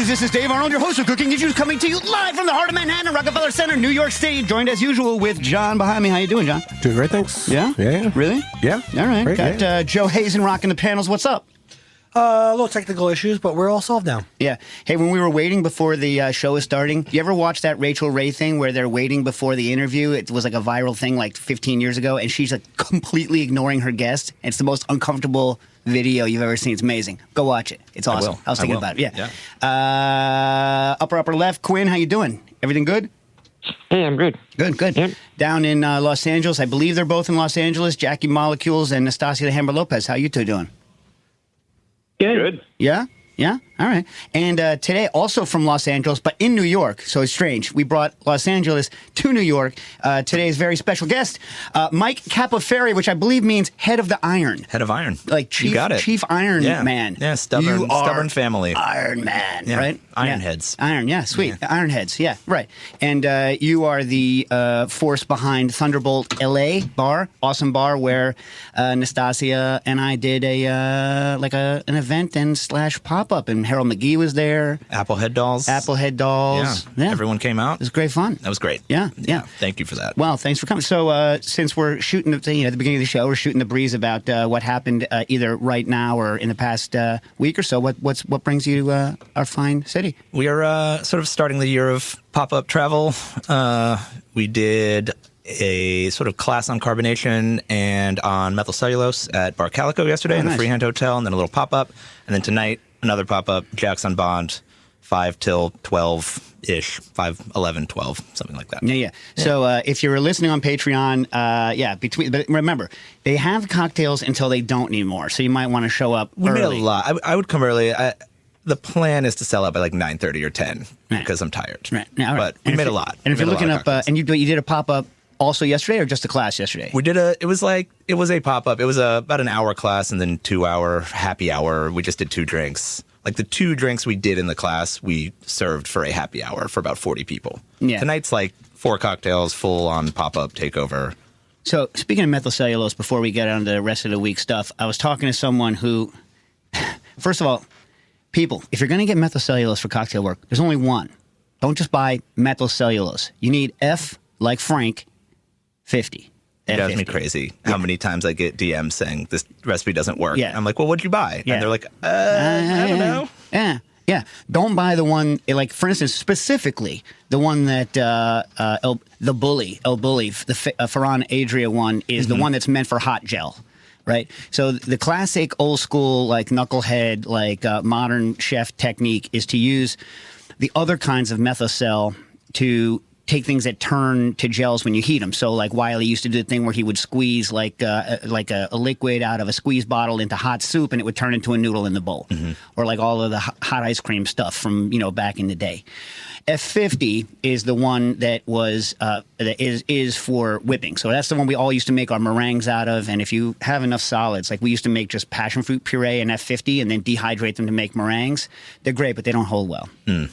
Issues. This is Dave Arnold, your host of Cooking Issues, coming to you live from the heart of Manhattan, Rockefeller Center, New York City. Joined as usual with John behind me. How you doing, John? Doing great, thanks. Yeah? Yeah. Really? Yeah. All right. Great, Got Joe Hazen rocking the panels. What's up? A little technical issues, but we're all solved now. Yeah. Hey, when we were waiting before the show was starting, you ever watch that Rachel Ray thing where they're waiting before the interview? It was like a viral thing like 15 years ago, and she's like completely ignoring her guest. It's the most uncomfortable video you've ever seen. It's amazing. Go watch it. It's awesome. I was thinking about it. Yeah. Upper left, Quinn, how you doing? Everything good? Hey, I'm good. Good. Yep. Down in Los Angeles, I believe they're both in Los Angeles, Jackie Molecules and Nastasia the Hammer Lopez. How you two doing? Good. Yeah? Yeah? All right. And today, also from Los Angeles, but in New York, so it's strange. We brought Los Angeles to New York. Today's very special guest, Mike Capoferri, which I believe means head of the iron. Head of iron. Like chief, you got it. Chief Iron Yeah. Man. Yeah, stubborn family. Iron Man, Yeah. right? Iron Yeah. heads. Iron, yeah, sweet. Yeah. Iron heads, yeah, right. And you are the force behind Thunderbolt LA bar, awesome bar where Nastasia and I did an event and / pop-up, and Harold McGee was there. Applehead dolls. Yeah. Everyone came out. It was great fun. That was great. Yeah. Thank you for that. Well, thanks for coming. So, since we're shooting, at the beginning of the show, we're shooting the breeze about what happened either right now or in the past week or so. What brings you to our fine city? We are sort of starting the year of pop-up travel. We did a sort of class on carbonation and on methyl cellulose at Bar Calico yesterday in the Freehand Hotel, and then a little pop-up. And then tonight, another pop-up, Jack's on Bond, 5 till 12-ish, 5, 11, 12, something like that. Yeah. So if you're listening on Patreon, but remember, they have cocktails until they don't anymore, so you might want to show up We early. made a lot. I would come early. The plan is to sell out by like 9:30 or 10 Right. because I'm tired. Right. Now, all right. But we made a lot. And if We you're made a looking lot up, of cocktails. and you did a pop-up also yesterday or just a class yesterday? We did it was a pop-up. It was about an hour class and then 2-hour happy hour. We just did 2 drinks. Like the 2 drinks we did in the class, we served for a happy hour for about 40 people. Yeah. Tonight's like 4 cocktails, full-on pop-up takeover. So, speaking of methyl cellulose, before we get on to the rest of the week stuff, I was talking to someone who, first of all, people, if you're going to get methyl cellulose for cocktail work, there's only one. Don't just buy methyl cellulose. You need F, like Frank, 50. It drives me F50. crazy how many times I get DMs saying this recipe doesn't work. Yeah. I'm like, well, what'd you buy? Yeah. And they're like, I don't know. Yeah. Don't buy the one, like, for instance, specifically, the one that El Bulli, the Ferran Adria one is the one that's meant for hot gel. Right. So the classic old school, like knucklehead, like modern chef technique is to use the other kinds of methocell to take things that turn to gels when you heat them. So like Wiley used to do the thing where he would squeeze like a liquid out of a squeeze bottle into hot soup and it would turn into a noodle in the bowl. Or like all of the hot ice cream stuff from, back in the day. F50 is the one that was that is for whipping. So that's the one we all used to make our meringues out of. And if you have enough solids, like we used to make just passion fruit puree in F50 and then dehydrate them to make meringues. They're great, but they don't hold well.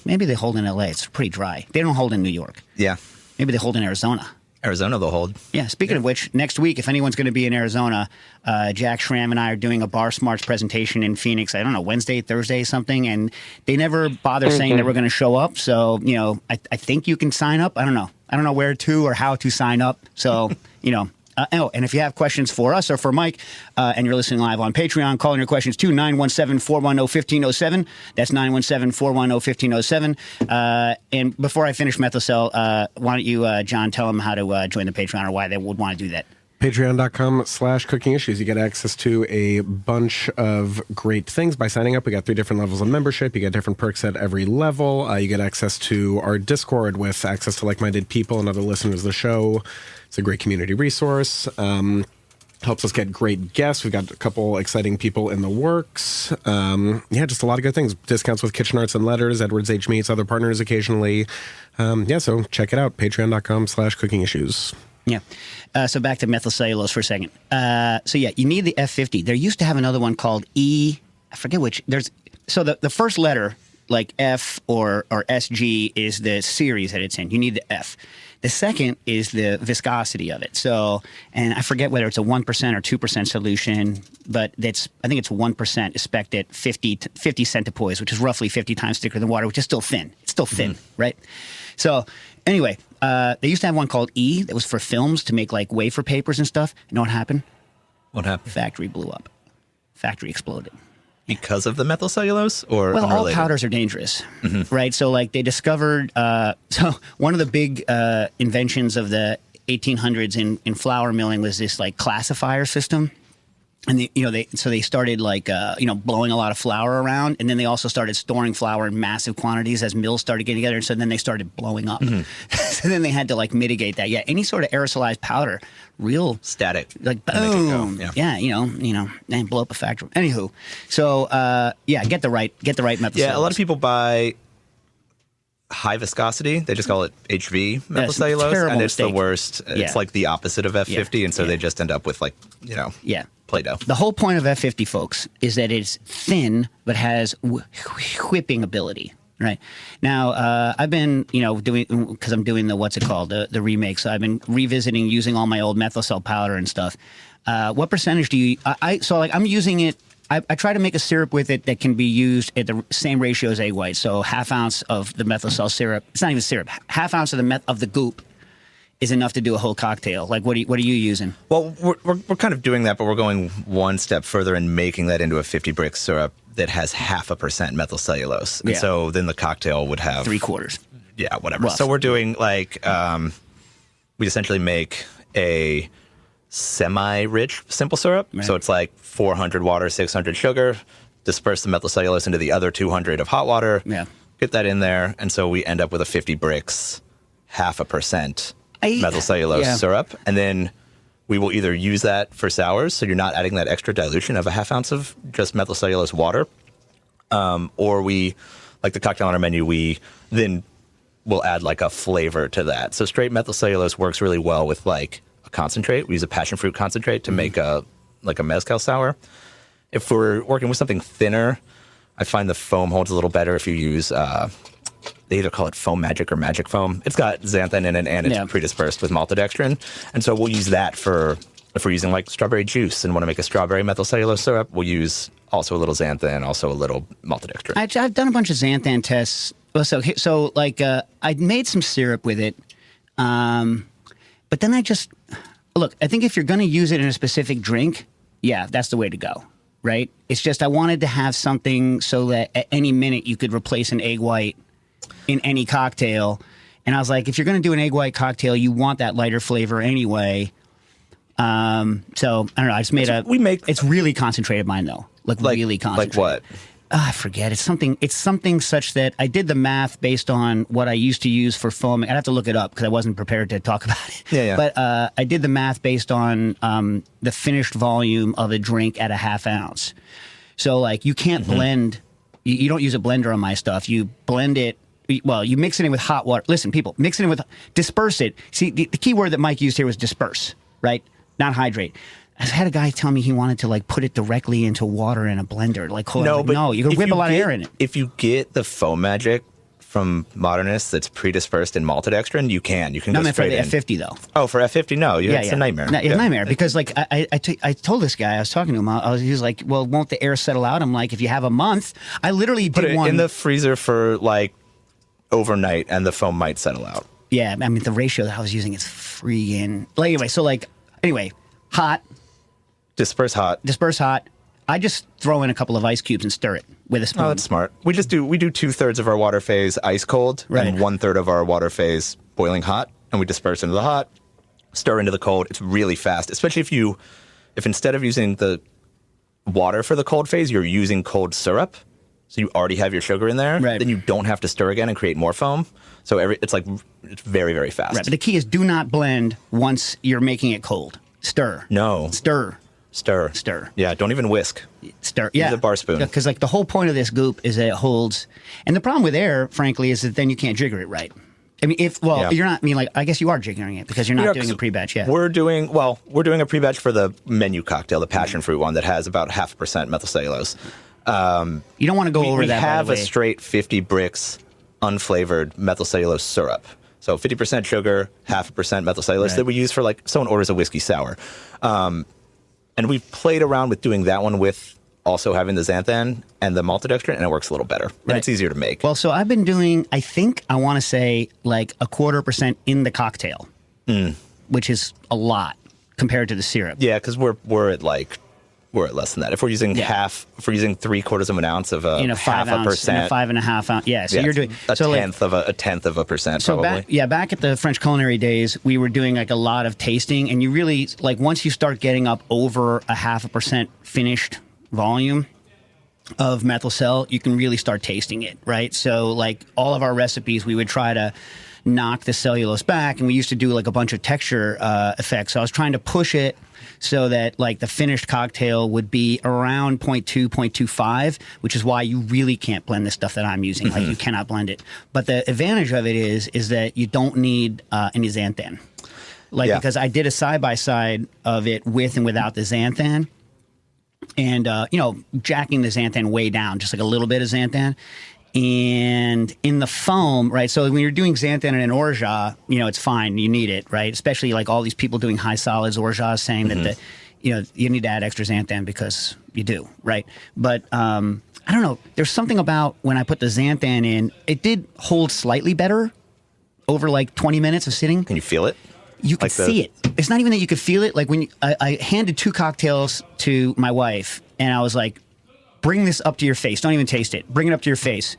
Maybe they hold in LA. It's pretty dry. They don't hold in New York. Yeah. Maybe they hold in Arizona. Arizona, they'll hold. Yeah. Speaking of which, next week, if anyone's going to be in Arizona, Jack Schramm and I are doing a Bar Smarts presentation in Phoenix. I don't know, Wednesday, Thursday, something. And they never bother saying that we're going to show up. So, I think you can sign up. I don't know. I don't know where to or how to sign up. So, and if you have questions for us or for Mike, and you're listening live on Patreon, call in your questions to 917-410-1507. That's 917-410-1507. And before I finish Methocell, why don't you, John, tell them how to join the Patreon or why they would want to do that. Patreon.com/cooking issues. You get access to a bunch of great things by signing up. We got 3 different levels of membership. You get different perks at every level. You get access to our Discord with access to like-minded people and other listeners of the show. It's a great community resource. Helps us get great guests. We've got a couple exciting people in the works. Just a lot of good things. Discounts with Kitchen Arts and Letters, Edwards H. Meats, other partners occasionally. So check it out. Patreon.com/cooking issues. Yeah. So back to methyl cellulose for a second. You need the F50. There used to have another one called E. I forget which. So the first letter like F or SG is the series that it's in. You need the F. The second is the viscosity of it. So, and I forget whether it's a 1% or 2% solution, but I think it's 1% is spec'd at 50 centipoise, which is roughly 50 times thicker than water, which is still thin. It's still thin, right? So anyway, they used to have one called E that was for films to make like wafer papers and stuff. You know what happened? What happened? Factory blew up. Factory exploded. Because of the methylcellulose, or well, unrelated? all powders are dangerous, right? So, like, they discovered. So, one of the big inventions of the 1800s in flour milling was this like classifier system, and they started like blowing a lot of flour around, and then they also started storing flour in massive quantities as mills started getting together, and so then they started blowing up. So then they had to like mitigate that. Yeah, any sort of aerosolized powder, real static, like boom, and blow up a factory. Anywho, so get the right methylcellulose. Yeah, a lot of people buy high viscosity. They just call it HV methylcellulose, and it's mistake. the worst. It's like the opposite of F50, and so they just end up with like Play-Doh. The whole point of F50, folks, is that it's thin but has whipping ability. Right now, I've been doing, because I'm doing the remake. So I've been revisiting using all my old methyl cell powder and stuff. What percentage do you? I'm using it. I try to make a syrup with it that can be used at the same ratio as egg white. So half ounce of the methyl cell syrup. It's not even syrup. Half ounce of the goop is enough to do a whole cocktail. Like, what are you using? Well, we're kind of doing that, but we're going one step further and making that into a 50 brick syrup that has 0.5% methyl cellulose. And so then the cocktail would have 3/4. Yeah, whatever. Rough. So we're doing like, we essentially make a semi-rich simple syrup. Right. So it's like 400 water, 600 sugar, disperse the methyl cellulose into the other 200 of hot water, get that in there. And so we end up with a 50 bricks, 0.5% methyl cellulose syrup. And then we will either use that for sours, so you're not adding that extra dilution of a half ounce of just methyl cellulose water, or we, like the cocktail on our menu, we then will add like a flavor to that. So straight methyl cellulose works really well with like a concentrate. We use a passion fruit concentrate to make a mezcal sour. If we're working with something thinner, I find the foam holds a little better if you use they either call it foam magic or magic foam. It's got xanthan in it, and it's predispersed with maltodextrin. And so we'll use that for, if we're using like strawberry juice and want to make a strawberry methyl cellulose syrup, we'll use also a little xanthan, also a little maltodextrin. I've done a bunch of xanthan tests. So I made some syrup with it. But then I think if you're going to use it in a specific drink, that's the way to go, right? It's just I wanted to have something so that at any minute you could replace an egg white in any cocktail. And I was like, if you're going to do an egg white cocktail, you want that lighter flavor anyway. So I don't know. I just made it's really concentrated mine though. Like really concentrated. Like what? I forget. It's something such that I did the math based on what I used to use for foaming. I'd have to look it up because I wasn't prepared to talk about it. Yeah. But I did the math based on the finished volume of a drink at a half ounce. So like you can't blend. You don't use a blender on my stuff. You blend it. Well, you mix it in with hot water. Listen, people, mix it in with, disperse it. See, the key word that Mike used here was disperse, right? Not hydrate. I had a guy tell me he wanted to like put it directly into water in a blender. No, you can whip a lot of air in it. If you get the foam magic from Modernists that's predispersed in maltodextrin, you can go straight in. For the F50 though. Oh, for F50, no, it's a nightmare. It's a nightmare because like I told this guy, I was talking to him, he was like, well, won't the air settle out? I'm like, if you have a month, I literally put did it one in the freezer for like overnight, and the foam might settle out. Yeah, I mean the ratio that I was using is freaking. Anyway, hot. Disperse hot. I just throw in a couple of ice cubes and stir it with a spoon. Oh, that's smart. We do 2/3 of our water phase ice cold, and 1/3 of our water phase boiling hot, and we disperse into the hot, stir into the cold. It's really fast, especially if instead of using the water for the cold phase, you're using cold syrup. So you already have your sugar in there, then you don't have to stir again and create more foam. So it's very, very fast. Right, but the key is do not blend once you're making it cold. Stir. No. Stir. Yeah, don't even whisk. Stir. Use a bar spoon. Because the whole point of this goop is that it holds. And the problem with air, frankly, is that then you can't jigger it right. I mean, you're not. I mean, I guess you are jiggering it because you're not doing a pre-batch yet. We're doing a pre-batch for the menu cocktail, the passion fruit one that has about 0.5% methyl cellulose. You don't want to go over We that. have by a the way. straight 50 Brix unflavored methylcellulose syrup. So 50% sugar, 0.5% methylcellulose that we use for like someone orders a whiskey sour. And we've played around with doing that one with also having the xanthan and the maltodextrin, and it works a little better. And it's easier to make. Well, so I've been doing, I want to say like 0.25% in the cocktail, which is a lot compared to the syrup. Yeah, because we're at less than that. If we're using if we're using 3/4 of an ounce of a In a 5 half ounce, a percent, in a 5.5 ounce. Yeah, so you're doing a so tenth of a percent. So probably. back at the French culinary days, we were doing like a lot of tasting, and you really like once you start getting up over a 0.5% finished volume of methylcell, you can really start tasting it, right? So like all of our recipes, we would try to knock the cellulose back, and we used to do like a bunch of texture effects. So I was trying to push it so that like the finished cocktail would be around 0.2, 0.25, which is why you really can't blend the stuff that I'm using. Like you cannot blend it. But the advantage of it is that you don't need any xanthan. Like because I did a side-by-side of it with and without the xanthan. And, jacking the xanthan way down, just like a little bit of xanthan. And in the foam, right? So when you're doing xanthan in an orgeat, it's fine. You need it, right? Especially like all these people doing high solids orgeats saying that, you need to add extra xanthan because you do, right? But I don't know. There's something about when I put the xanthan in, it did hold slightly better over like 20 minutes of sitting. Can you feel it? You could see it. It's not even that you could feel it. Like when I handed 2 cocktails to my wife, and I was like, bring this up to your face. Don't even taste it. Bring it up to your face.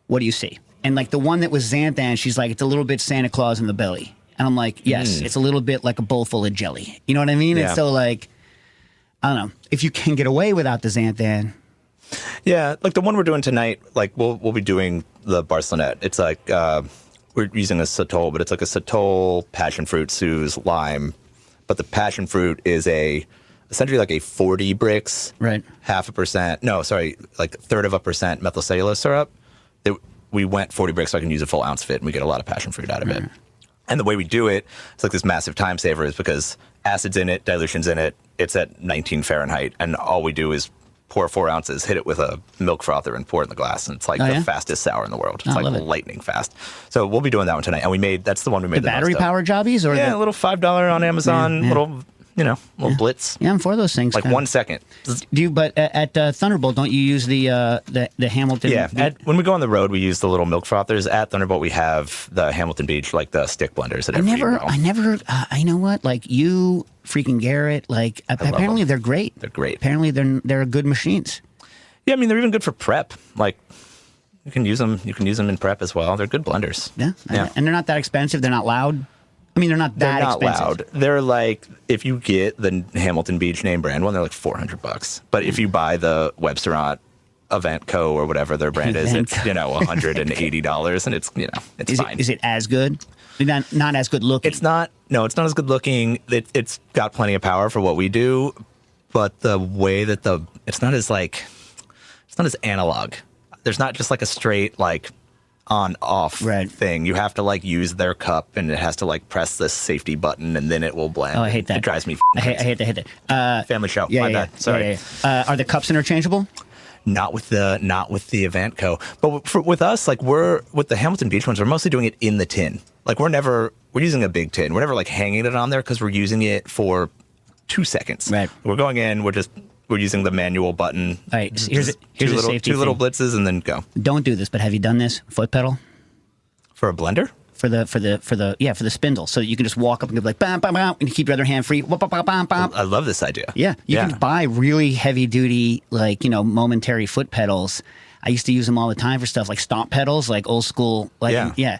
What do you see? And like the one that was xanthan, she's like, it's a little bit Santa Claus in the belly. And I'm like, yes, it's a little bit like a bowl full of jelly. You know what I mean? Yeah. And so like, I don't know. If you can get away without the xanthan. Yeah, like the one we're doing tonight, like we'll be doing the Barcelonette. It's like we're using a Satol, but it's like a Satol, passion fruit, Suze, lime. But the passion fruit is essentially like a 40 Brix, Right. 0.5%, like 1/3% methylcellulose syrup. We went 40 Brix so I can use a full ounce of it, and we get a lot of passion fruit out of it. And the way we do it, it's like this massive time saver is because acid's in it, dilution's in it, it's at 19 Fahrenheit, and all we do is pour 4 ounces, hit it with a milk frother, and pour it in the glass, and it's like the fastest sour in the world. It's like lightning fast. So we'll be doing that one tonight, and that's the one we made The battery powered jobbies? Or a little $5 on Amazon, little blitz. Yeah, I'm for those things. Like 1 second. But at Thunderbolt, don't you use the Hamilton? Yeah, when we go on the road, we use the little milk frothers. At Thunderbolt, we have the Hamilton Beach, like the stick blenders. I never. You know what? Like you, freaking Garrett. Like apparently they're great. They're great. Apparently they're good machines. Yeah, I mean they're even good for prep. Like you can use them. You can use them in prep as well. They're good blenders. Yeah. And they're not that expensive. They're not loud. I mean, they're not that expensive. Loud. They're like, if you get the Hamilton Beach name brand one, they're like $400. But if you buy the Websterant Event Co. or whatever their brand is, it's $180, and it's fine. Is it as good? Not as good looking. It's not. No, it's not as good looking. It's got plenty of power for what we do, but the way that it's not as analog. There's not just like a straight like on-off thing. You have to like use their cup, and it has to like press this safety button, and then it will blend. Oh, I hate that. It drives me. I hate that. Family show. Yeah, My yeah, bad. Sorry. Yeah. Are the cups interchangeable? Not with the Event Co. But with us, like with the Hamilton Beach ones, we're mostly doing it in the tin. Like we're using a big tin. We're never like hanging it on there because we're using it for 2 seconds. Right. We're going in. We're using the manual button. All right. So here's a safety two little thing. blitzes, and then go. Don't do this, but have you done this foot pedal For a blender? for the spindle, so you can just walk up and go like bam bam bam, and you keep your other hand free. Bam, bam, bam, bam. I love this idea. Yeah, you can buy really heavy duty momentary foot pedals. I used to use them all the time for stuff like stomp pedals, like old school. Like yeah.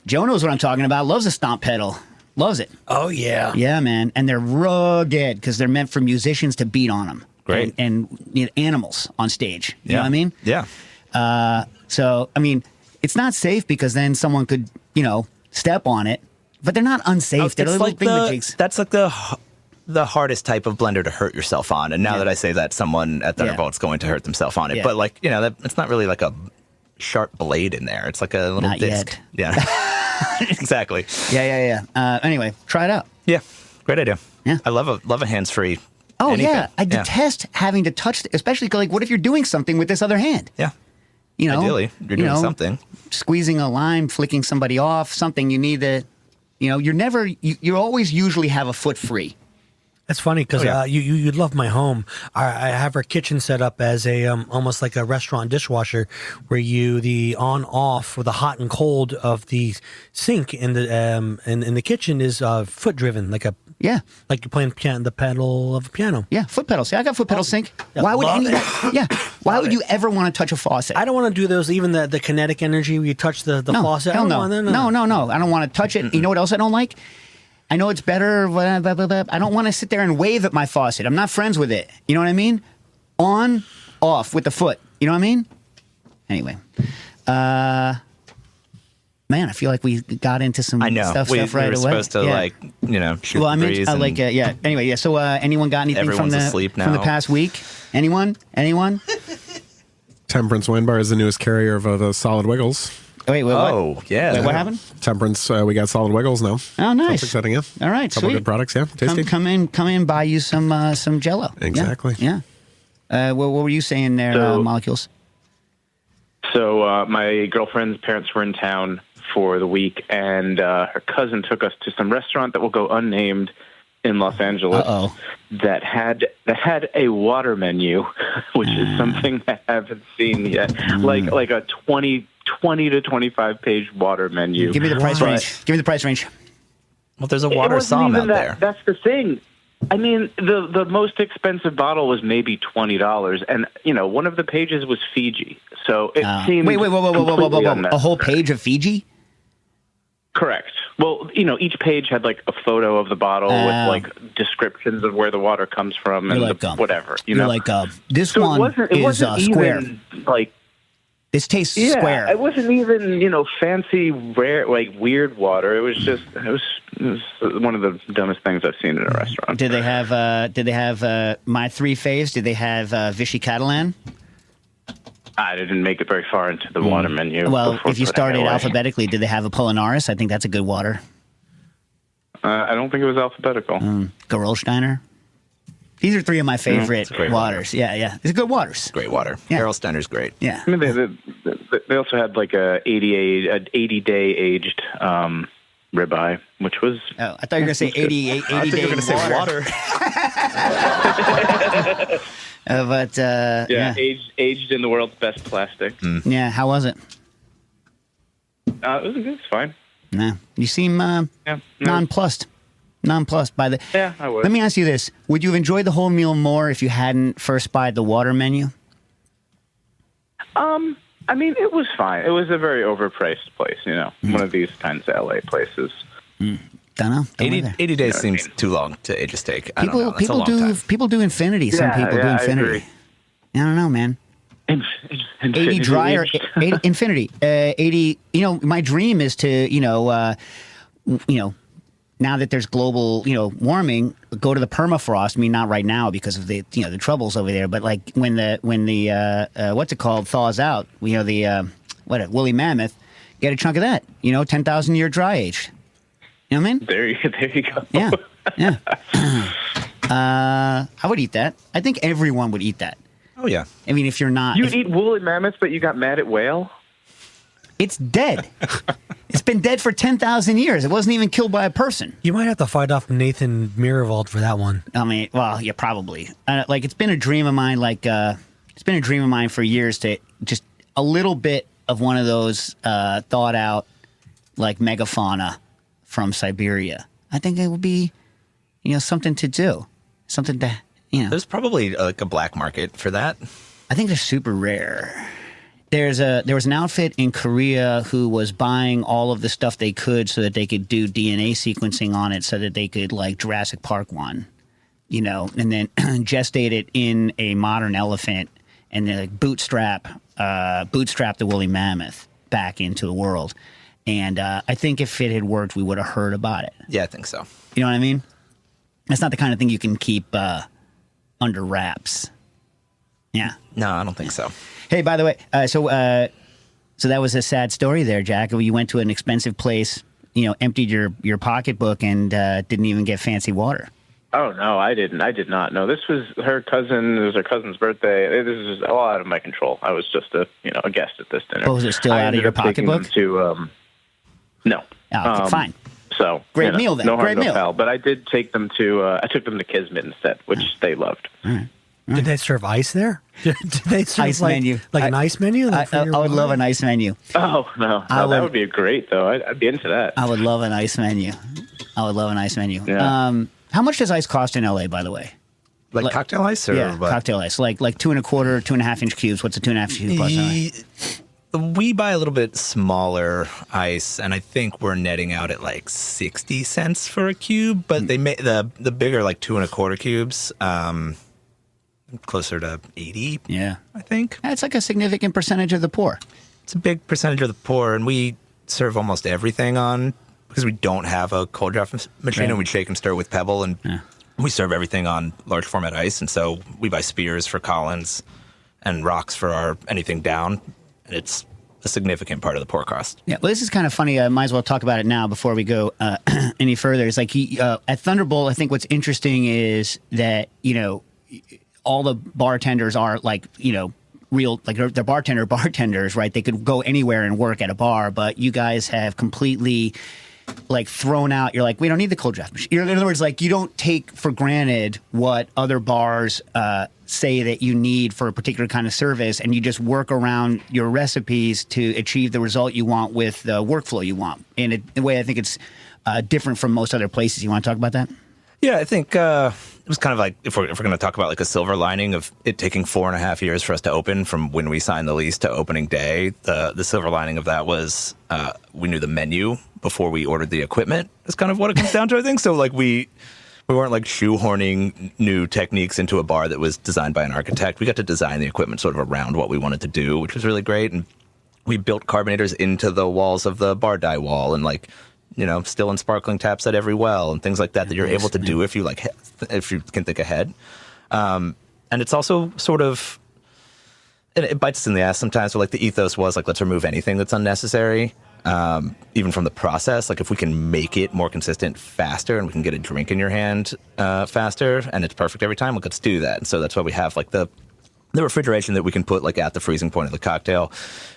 Joe knows what I'm talking about. Loves a stomp pedal. Loves it. Oh, yeah. Yeah, man. And they're rugged because they're meant for musicians to beat on them. Great. And animals on stage. You know what I mean? Yeah. So, I mean, it's not safe because then someone could, step on it. But they're not unsafe. They're little thingamajigs. That's like the hardest type of blender to hurt yourself on. And now that I say that, someone at Thunderbolt's going to hurt themselves on it. Yeah. But it's not really like a sharp blade in there. It's like a little Not disc. yet. Yeah. Exactly. Yeah. Anyway, try it out. Yeah. Great idea. Yeah. I love a hands-free Oh anything. yeah, I detest having to touch, especially like what if you're doing something with this other hand? Yeah. You know, Ideally, you're doing something. Squeezing a lime, flicking somebody off, something you need to, you always usually have a foot free. That's funny because you'd love my home. I have our kitchen set up as a almost like a restaurant dishwasher, where the on off or the hot and cold of the sink in the kitchen is foot driven, like like you're playing the pedal of a piano. Yeah, foot pedals. See, I got foot pedal sink. Yeah, Why would love anyone? it. Yeah, why would you ever want to touch a faucet? I don't want to do those. Even the kinetic energy where you touch the faucet. Hell no. No. I don't want to touch it. You know what else I don't like? I know it's better. Blah, blah, blah, blah. I don't want to sit there and wave at my faucet. I'm not friends with it. You know what I mean? On, off with the foot. You know what I mean? Anyway, man, I feel like we got into some stuff right we were away. Supposed to shoot Well, I the meant breeze. yeah. Anyway, yeah. So, anyone got anything from Everyone's the asleep from the now. past week? Anyone? Temperance Wine Bar is the newest carrier of the Solid Wiggles. Wait, what? Oh, yeah. Wait, what happened? Temperance, we got Solid Wiggles now. Oh, nice. That's exciting, yeah. All right, Couple sweet. good products, yeah. Tasty. Come in, buy you some Jello. Exactly. Yeah. What were you saying there, Molecules? So my girlfriend's parents were in town for the week, and her cousin took us to some restaurant that will go unnamed in Los Angeles. Uh-oh. That had a water menu, which is something I haven't seen yet. Like a 20 to 25 page water menu. Give me the price range. Well, there's a water som out there. That's the thing. I mean, the most expensive bottle was maybe $20, and one of the pages was Fiji. So it seemed wait, completely a whole page of Fiji? Correct. Well, each page had like a photo of the bottle with like descriptions of where the water comes from and whatever. You're like, this so one it wasn't square. Even, like, this tastes yeah, square. It wasn't even fancy, rare, like weird water. It was just it was one of the dumbest things I've seen in a restaurant. Did they have my three faves? Did they have Vichy Catalan? I didn't make it very far into the water menu. Well, if you started away. alphabetically, did they have a Polinaris? I think that's a good water. I don't think it was alphabetical. Gerolsteiner. These are three of my favorite waters. Yeah. These are good waters. Great water. Yeah. Gerolsteiner's great. Yeah. I mean, they also had like an 80-day aged ribeye, which was... Oh, I thought you were going to say 80 I day think you were going to say water. but yeah. Aged in the world's best plastic. Yeah, how was it? It was good. It's fine. Nah. You seem nonplussed. Nonplussed by the... Yeah, I would. Let me ask you this. Would you have enjoyed the whole meal more if you hadn't first spied the water menu? I mean, it was fine. It was a very overpriced place, one of these kinds of LA places. Don't know. 80 days seems too long to age a steak. I don't know. That's a long time. People do infinity. Some people do infinity. I don't know, man. 80 dry or 80, infinity. 80. My dream is to now that there's global warming, go to the permafrost. I mean, not right now because of the the troubles over there, but like when the what's it called thaws out, the woolly mammoth, get a chunk of that. 10,000 year dry age. You know what I mean? There you go. Yeah. I would eat that. I think everyone would eat that. Oh, yeah. I mean, if you're not... You'd eat woolly mammoths, but you got mad at whale? It's dead. It's been dead for 10,000 years. It wasn't even killed by a person. You might have to fight off Nathan Miravold for that one. I mean, well, yeah, probably. It's been a dream of mine, it's been a dream of mine for years to just a little bit of one of those thought out, megafauna from Siberia. I think it would be, something to do. Something to, There's probably a black market for that. I think they're super rare. There was an outfit in Korea who was buying all of the stuff they could so that they could do DNA sequencing on it so that they could Jurassic Park one, and then gestate it in a modern elephant and then bootstrap the woolly mammoth back into the world. And I think if it had worked, we would have heard about it. Yeah, I think so. You know what I mean? It's not the kind of thing you can keep under wraps. Yeah. No, I don't think so. Hey, by the way, so that was a sad story there, Jack. You went to an expensive place, emptied your pocketbook and didn't even get fancy water. Oh no, I didn't. I did not know. This was her cousin. It was her cousin's birthday. This is all out of my control. I was just a guest at this dinner. But was it still out of your pocketbook? No. Oh, okay, fine. So great meal then. No harm, great no meal. foul. But I did take them to. I took them to Kismet instead, which they loved. Did they serve ice there? Did they serve Ice menu. An ice menu? I would love an ice menu. Oh no, that would be great though. I'd be into that. I would love an ice menu. Yeah. How much does ice cost in LA, by the way? Like cocktail ice or Yeah, what? cocktail ice. Like 2.25, 2.5 inch cubes. What's a 2.5 inch cube cost? We buy a little bit smaller ice, and I think we're netting out at like 60 cents for a cube. But they make the bigger, like 2.25 cubes, closer to 80. Yeah, I think that's like a significant percentage of the poor. it's a big percentage of the poor, and we serve almost everything on because we don't have a cold draft machine, Right. and we shake and stir with Pebble, and we serve everything on large format ice. And so we buy Spears for Collins and rocks for our anything down, and it's a significant part of the pour cost. Yeah, well, this is kind of funny. I might as well talk about it now before we go any further. It's like at Thunderbolt, I think what's interesting is that, all the bartenders are like, real, like they're bartenders, right? They could go anywhere and work at a bar, but you guys have completely like thrown out. You're like, we don't need the cold draft machine. In other words, like you don't take for granted what other bars say that you need for a particular kind of service, and you just work around your recipes to achieve the result you want with the workflow you want. In a way, I think it's different from most other places. You want to talk about that? Yeah, I think it was kind of like if we're going to talk about like a silver lining of it taking 4.5 years for us to open from when we signed the lease to opening day. The silver lining of that was we knew the menu before we ordered the equipment. That's kind of what it comes down to, I think. So like we weren't like shoehorning new techniques into a bar that was designed by an architect. We got to design the equipment sort of around what we wanted to do, which was really great. And we built carbonators into the walls of the bar die wall, and like, still and sparkling taps at every well and things like that you're able to do if you can think ahead. And it's also sort of, it bites us in the ass sometimes. So like the ethos was like, let's remove anything that's unnecessary. Even from the process, like if we can make it more consistent faster and we can get a drink in your hand faster and it's perfect every time, like let's do that. And so that's why we have like the refrigeration that we can put like at the freezing point of the cocktail.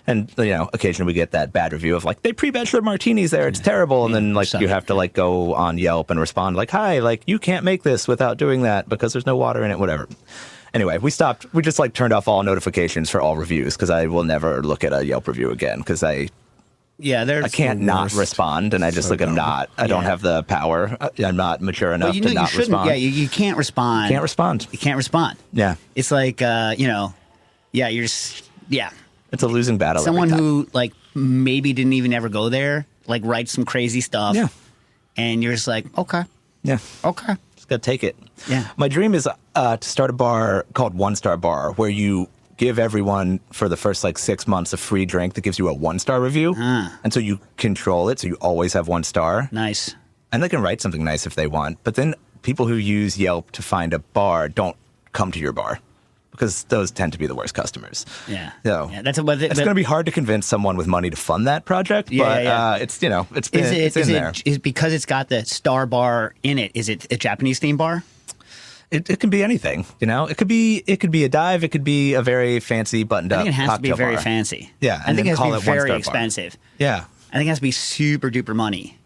And occasionally we get that bad review of like they pre-batch their martinis there, it's terrible. And then like you have to like go on Yelp and respond like, hi, like you can't make this without doing that because there's no water in it, whatever. Anyway, we just like turned off all notifications for all reviews because I will never look at a Yelp review again because I can't not respond, and I just I don't have the power. I'm not mature enough to not respond. Yeah, you can't respond. Can't respond. You can't respond. Yeah. It's like, you're just, It's a losing battle. Someone every time. who like maybe didn't even ever go there, like writes some crazy stuff. Yeah. And you're just like, okay. Yeah. Okay. Just got to take it. Yeah. My dream is to start a bar called One Star Bar where you give everyone for the first like 6 months a free drink that gives you a 1-star review. And so you control it. So you always have 1 star. Nice. And they can write something nice if they want. But then people who use Yelp to find a bar don't come to your bar because those tend to be the worst customers. Yeah. So it's going to be hard to convince someone with money to fund that project. But it's it's in there. Is because it's got the star bar in it. Is it a Japanese theme bar? It can be anything, It could be a dive. It could be a very fancy buttoned up. I think it has to be cocktail very bar. fancy. Yeah, I think it has to call be it very one-star bar. expensive. Yeah, I think it has to be super duper money.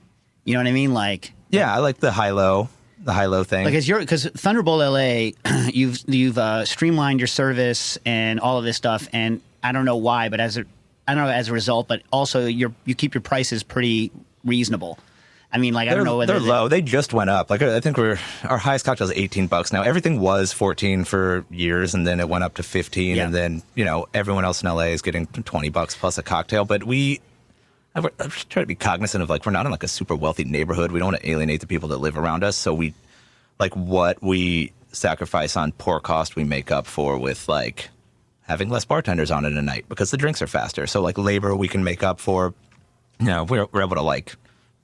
You know what I mean? Like, yeah, I like the high low thing. Like because Thunderbolt LA, you've streamlined your service and all of this stuff, and I don't know why, but as a result, but also you keep your prices pretty reasonable. I mean, like, I don't know whether they're low. They just went up. Like, I think our highest cocktail is $18 now. Everything was $14 for years, and then it went up to $15, and then everyone else in LA is getting $20 plus a cocktail. But I try to be cognizant of like we're not in like a super wealthy neighborhood. We don't want to alienate the people that live around us. So we like what we sacrifice on pour cost, we make up for with like having less bartenders on it a night because the drinks are faster. So like labor we can make up for. We're able to like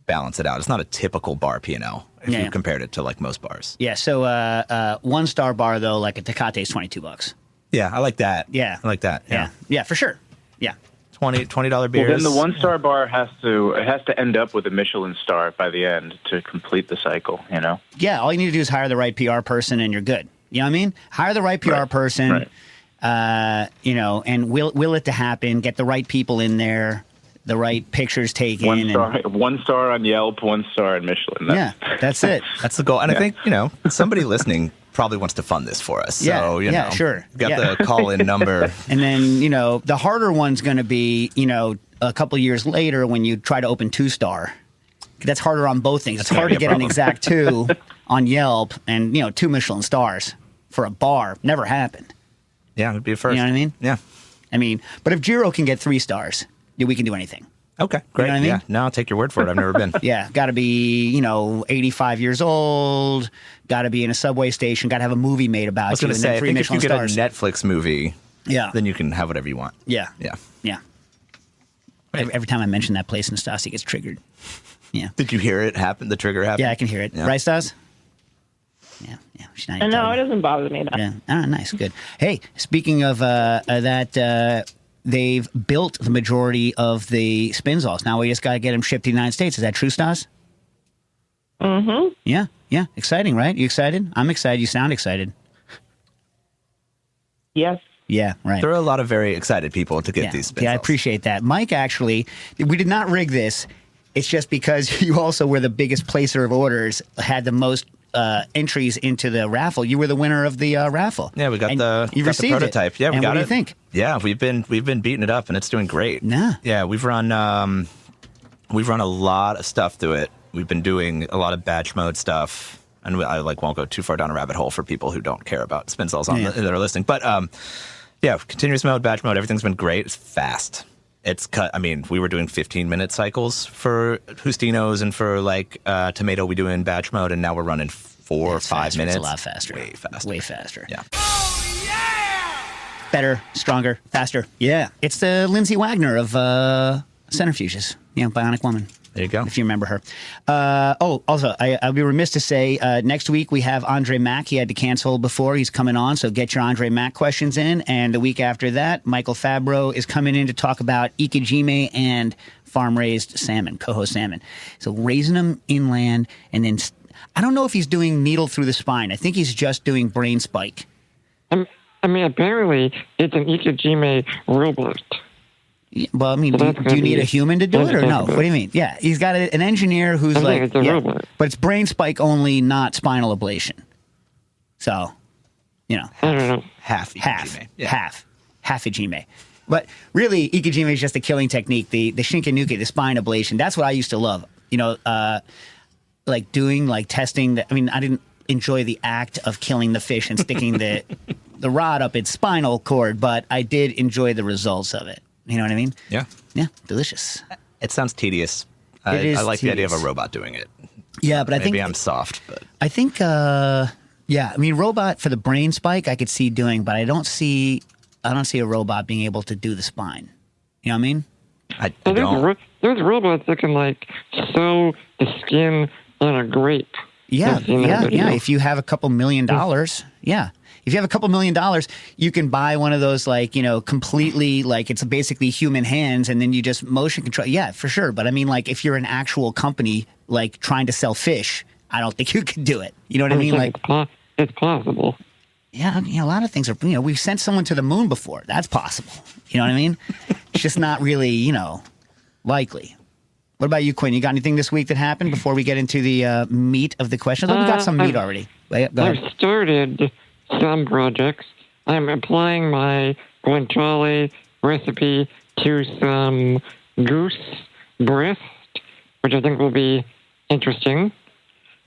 balance it out. It's not a typical bar P&L if you compared it to like most bars. Yeah. So 1-star bar though, like a Tecate is $22. Yeah, I like that. Yeah, I like that. Yeah, for sure. Yeah. $20 beers. Well, then the 1-star bar has to end up with a Michelin star by the end to complete the cycle, you know? Yeah, all you need to do is hire the right PR person and you're good. You know what I mean? Hire the right PR person, you know, and will it to happen, get the right people in there, the right pictures taken. 1 star on Yelp, 1 star on Michelin. That's it. That's the goal. And I think, you know, somebody listening probably wants to fund this for us. So, you know, sure. Got the call-in number. And then, you know, the harder one's going to be, you know, a couple years later when you try to open 2-star. That's harder on both things. It's hard to get an exact 2 on Yelp and, you know, 2 Michelin stars for a bar. Never happened. Yeah, it would be a first. You know what I mean? Yeah. I mean, but if Giro can get 3 stars, we can do anything. Okay, great. You know what I mean? Yeah, no, I'll take your word for it. I've never been. Yeah, got to be, you know, 85 years old, got to be in a subway station, got to have a movie made about you. I was going to say, I think if you get a Netflix movie, then you can have whatever you want. Yeah. Yeah. Yeah. Every time I mention that place, Nastasi gets triggered. Yeah. Did you hear it happen? The trigger happen? Yeah, I can hear it. Yeah. Right, Stas? Yeah. She's not even No, talking. it doesn't bother me. Yeah. Ah, nice. Good. Hey, speaking of that, they've built the majority of the Spinzalls. Now we just got to get them shipped to the United States. Is that true, Stas? Mm-hmm. Yeah. Yeah. Exciting, right? You excited? I'm excited. You sound excited. Yes. Yeah, right. There are a lot of very excited people to get these Spinzalls. Yeah, I appreciate that. Mike, actually, we did not rig this. It's just because you also were the biggest placer of orders, had the most entries into the raffle. You were the winner of the raffle. Yeah, we got and the you received prototype. It. Yeah, we and got what do it. you think? Yeah, we've been beating it up, and it's doing great. Yeah, we've run a lot of stuff through it. We've been doing a lot of batch mode stuff, and I won't go too far down a rabbit hole for people who don't care about Spinzalls that are listening. But yeah, continuous mode, batch mode, everything's been great. It's fast. It's cut. I mean, we were doing 15-minute cycles for Justinos and for tomato. We do in batch mode, and now we're running 4 or 5 minutes. It's a lot faster. Way faster. Way faster. Yeah. Oh, yeah! Better, stronger, faster. Yeah. It's the Lindsay Wagner of centrifuges. You know, Bionic Woman. There you go. If you remember her. Also, I'll be remiss to say next week we have Andre Mack. He had to cancel before. He's coming on, so get your Andre Mack questions in. And the week after that, Michael Fabro is coming in to talk about ikejime and farm-raised salmon, coho salmon. So raising them inland, and then I don't know if he's doing needle through the spine. I think he's just doing brain spike. I mean, apparently it's an ikejime robot. Well, I mean, do you need a human to do it or no? What do you mean? Yeah, he's got an engineer who's it's a robot. But it's brain spike only, not spinal ablation. So, you know, I don't know. half ikejime. But really, ikejime is just a killing technique. The shinkanuke, the spine ablation, that's what I used to love. You know, testing. I mean, I didn't enjoy the act of killing the fish and sticking the rod up its spinal cord, but I did enjoy the results of it. You know what I mean? Yeah. Yeah, delicious. It sounds tedious. It is I like the idea of a tedious. robot doing it. Yeah, but I think maybe I'm soft, but I think I mean, robot for the brain spike I could see doing, but I don't see a robot being able to do the spine. You know what I mean? I don't. There's robots that can sew the skin on a grape. Yeah. I've seen that video. If you have a couple $1 million, yeah. If you have a couple $1 million, you can buy one of those completely it's basically human hands, and then you just motion control. Yeah, for sure. But I mean, if you're an actual company trying to sell fish, I don't think you can do it. You know what I mean? It's possible. Yeah, a lot of things are. We've sent someone to the moon before. That's possible. You know what I mean? It's just not really, likely. What about you, Quinn? You got anything this week that happened before we get into the meat of the questions? We got some meat already. Go ahead. I've started some projects. I'm applying my guanciale recipe to some goose breast, which I think will be interesting.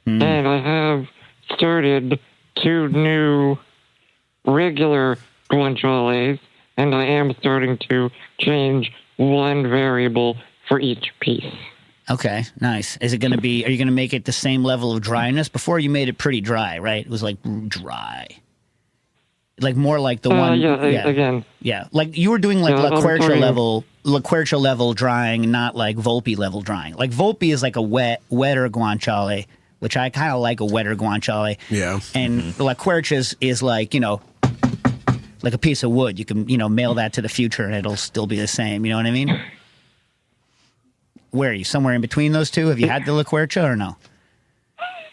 And I have started 2 new regular guanciales, and I am starting to change one variable for each piece. Okay, nice. Is it going to be? Are you going to make it the same level of dryness? Before you made it pretty dry, right? It was dry, more like the one. Again. Yeah, you were doing La Quercia level drying, not Volpe level drying. Volpe is a wetter guanciale, which I kind of like a wetter guanciale. Yeah. And La Quercia is like a piece of wood. You can, mail that to the future and it'll still be the same. You know what I mean? Where are you? Somewhere in between those two? Have you had the liquercia or no?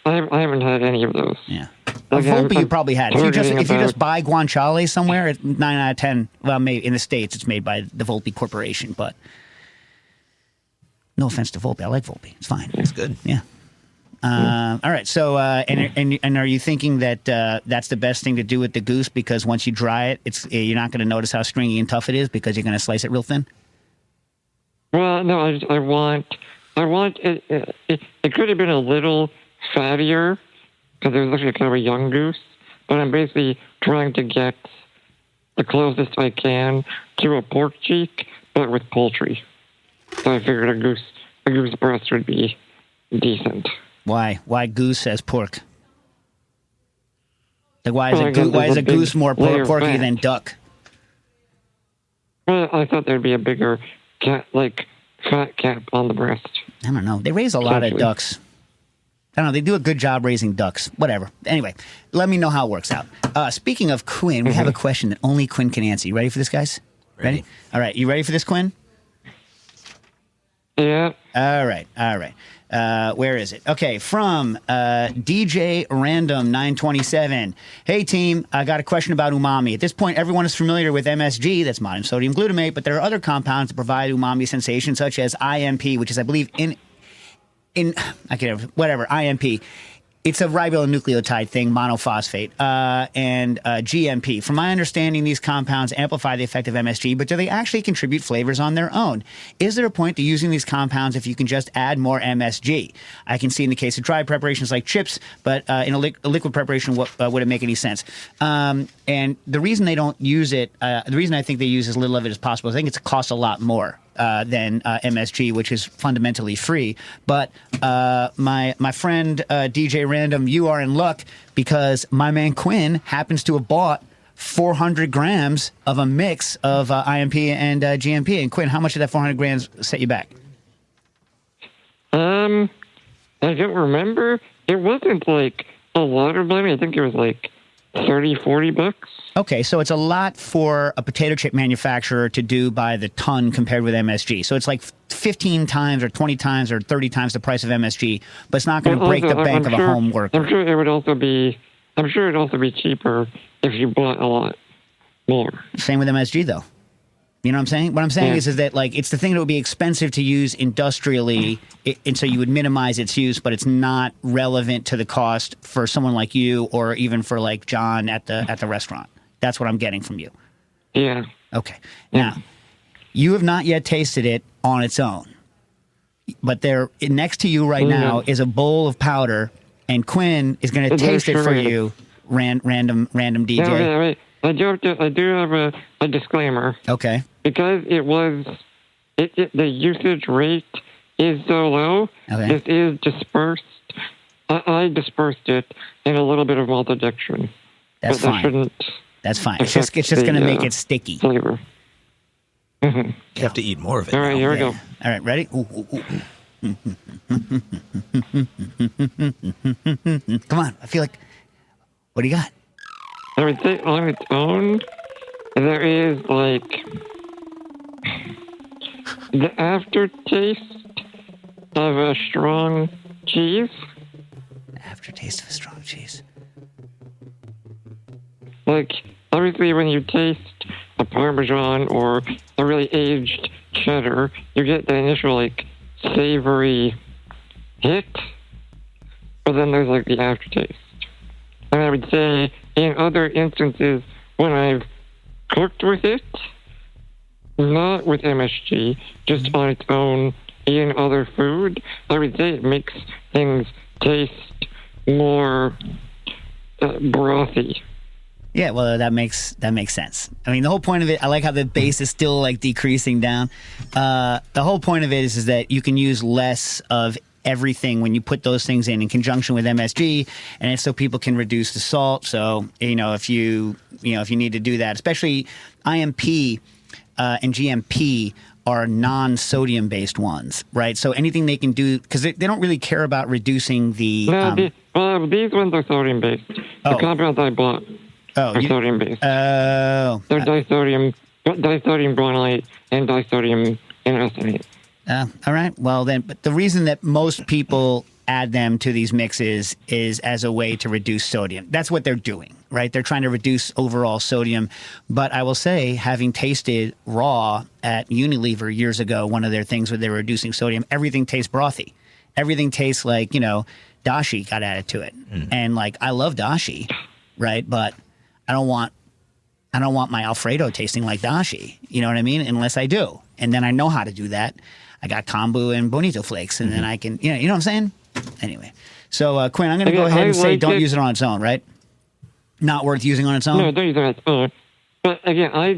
I haven't had any of those. Yeah. Volpe you probably had. If you just buy guanciale somewhere, it's 9 out of 10. Well, maybe in the States it's made by the Volpe Corporation, but no offense to Volpe. I like Volpe. It's fine. It's good. Yeah. All right. So, and are you thinking that that's the best thing to do with the goose because once you dry it, you're not going to notice how stringy and tough it is because you're going to slice it real thin? Well, no, I want it. It could have been a little fattier because it was actually kind of a young goose, but I'm basically trying to get the closest I can to a pork cheek, but with poultry. So I figured a goose breast would be decent. Why? Why goose as pork? Like why is a goose more porky than duck? Well, I thought there'd be a bigger fat cap on the breast. I don't know. They raise a lot of ducks. I don't know. They do a good job raising ducks. Whatever. Anyway, let me know how it works out. Speaking of Quinn, we have a question that only Quinn can answer. You ready for this, guys? Ready? All right. You ready for this, Quinn? Yeah. All right. Where is it? Okay, from DJ Random 927. Hey team, I got a question about umami. At this point, everyone is familiar with MSG, that's modern sodium glutamate, but there are other compounds that provide umami sensation, such as IMP, which is, I believe, IMP. It's a ribonucleotide thing, monophosphate, and GMP. From my understanding, these compounds amplify the effect of MSG, but do they actually contribute flavors on their own? Is there a point to using these compounds if you can just add more MSG? I can see in the case of dry preparations like chips, but in a liquid preparation, would it make any sense? And the reason they don't use it, the reason I think they use as little of it as possible, I think it costs a lot more than MSG, which is fundamentally free. But my friend DJ Random, you are in luck because my man Quinn happens to have bought 400 grams of a mix of IMP and GMP. And Quinn, how much did that 400 grams set you back? I don't remember. It wasn't like a lot of money. I think it was like $30-40. Okay, so it's a lot for a potato chip manufacturer to do by the ton compared with MSG. So it's like 15 times or 20 times or 30 times the price of MSG, but it's not going to break the bank of a home worker. I'm sure it'd also be cheaper if you bought a lot more. Same with MSG, though. You know what I'm saying? What I'm saying is that like it's the thing that would be expensive to use industrially, and so you would minimize its use, but it's not relevant to the cost for someone like you or even for like John at the restaurant. That's what I'm getting from you. Yeah. Okay. Now, you have not yet tasted it on its own, but there next to you right now is a bowl of powder, and Quinn is going to taste it for you. Random DJ. No, wait. I do have a disclaimer. Okay. Because the usage rate is so low, this is dispersed. I dispersed it in a little bit of maltodextrin. That's fine. That's fine. It's just going to make it sticky. Flavor. You have to eat more of it. All right, here we go. All right, ready? Come on. I feel like. What do you got? I would say on its own, there is like the aftertaste of a strong cheese. Aftertaste of a strong cheese. Like, obviously, when you taste a Parmesan or a really aged cheddar, you get the initial, like, savory hit, but then there's, like, the aftertaste. And I would say, in other instances, when I've cooked with it, not with MSG, just on its own in other food, I would say it makes things taste more brothy. Yeah, well, that makes sense. I mean, the whole point of it, I like how the base is still like decreasing down. The whole point of it is that you can use less of everything when you put those things in conjunction with MSG, and it's so people can reduce the salt. So if you need to do that, especially IMP and GMP are non-sodium based ones, right? So anything they can do, because they don't really care about reducing the. No, these ones are sodium based. The compounds I bought are sodium-based. Oh. They're disodium guanylate and disodium inositol. All right. Well, then, but the reason that most people add them to these mixes is as a way to reduce sodium. That's what they're doing, right? They're trying to reduce overall sodium. But I will say, having tasted raw at Unilever years ago, one of their things where they were reducing sodium, everything tastes brothy. Everything tastes like, dashi got added to it. And like, I love dashi, right? But I don't want my Alfredo tasting like dashi. You know what I mean? Unless I do. And then I know how to do that. I got kombu and bonito flakes, and then I can, you know what I'm saying? Anyway, so Quinn, I'm going to go ahead and say don't use it on its own, right? Not worth using on its own? No, don't use it on its own. But again, I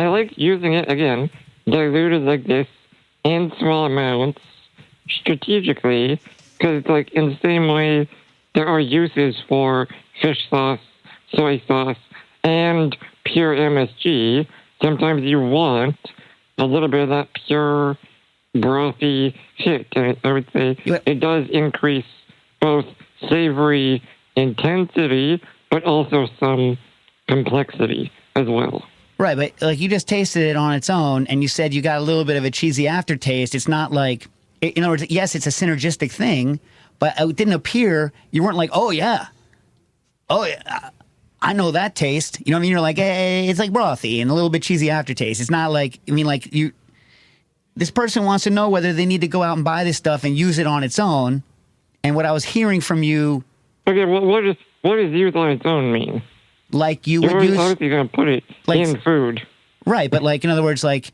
like using it, again, diluted like this in small amounts strategically, because like in the same way there are uses for fish sauce, soy sauce, and pure MSG. Sometimes you want a little bit of that pure brothy hit. And I would say it does increase both savory intensity, but also some complexity as well. Right, but like you just tasted it on its own, and you said you got a little bit of a cheesy aftertaste. It's not like, in other words, yes, it's a synergistic thing, but it didn't appear, you weren't like, oh yeah, I know that taste. You know what I mean? You're like, hey, it's like brothy and a little bit cheesy aftertaste. It's not like, this person wants to know whether they need to go out and buy this stuff and use it on its own. And what I was hearing from you. Okay, well, what does use on its own mean? Like you You're would use. obviously going to put it in food. Right, but like, in other words, like,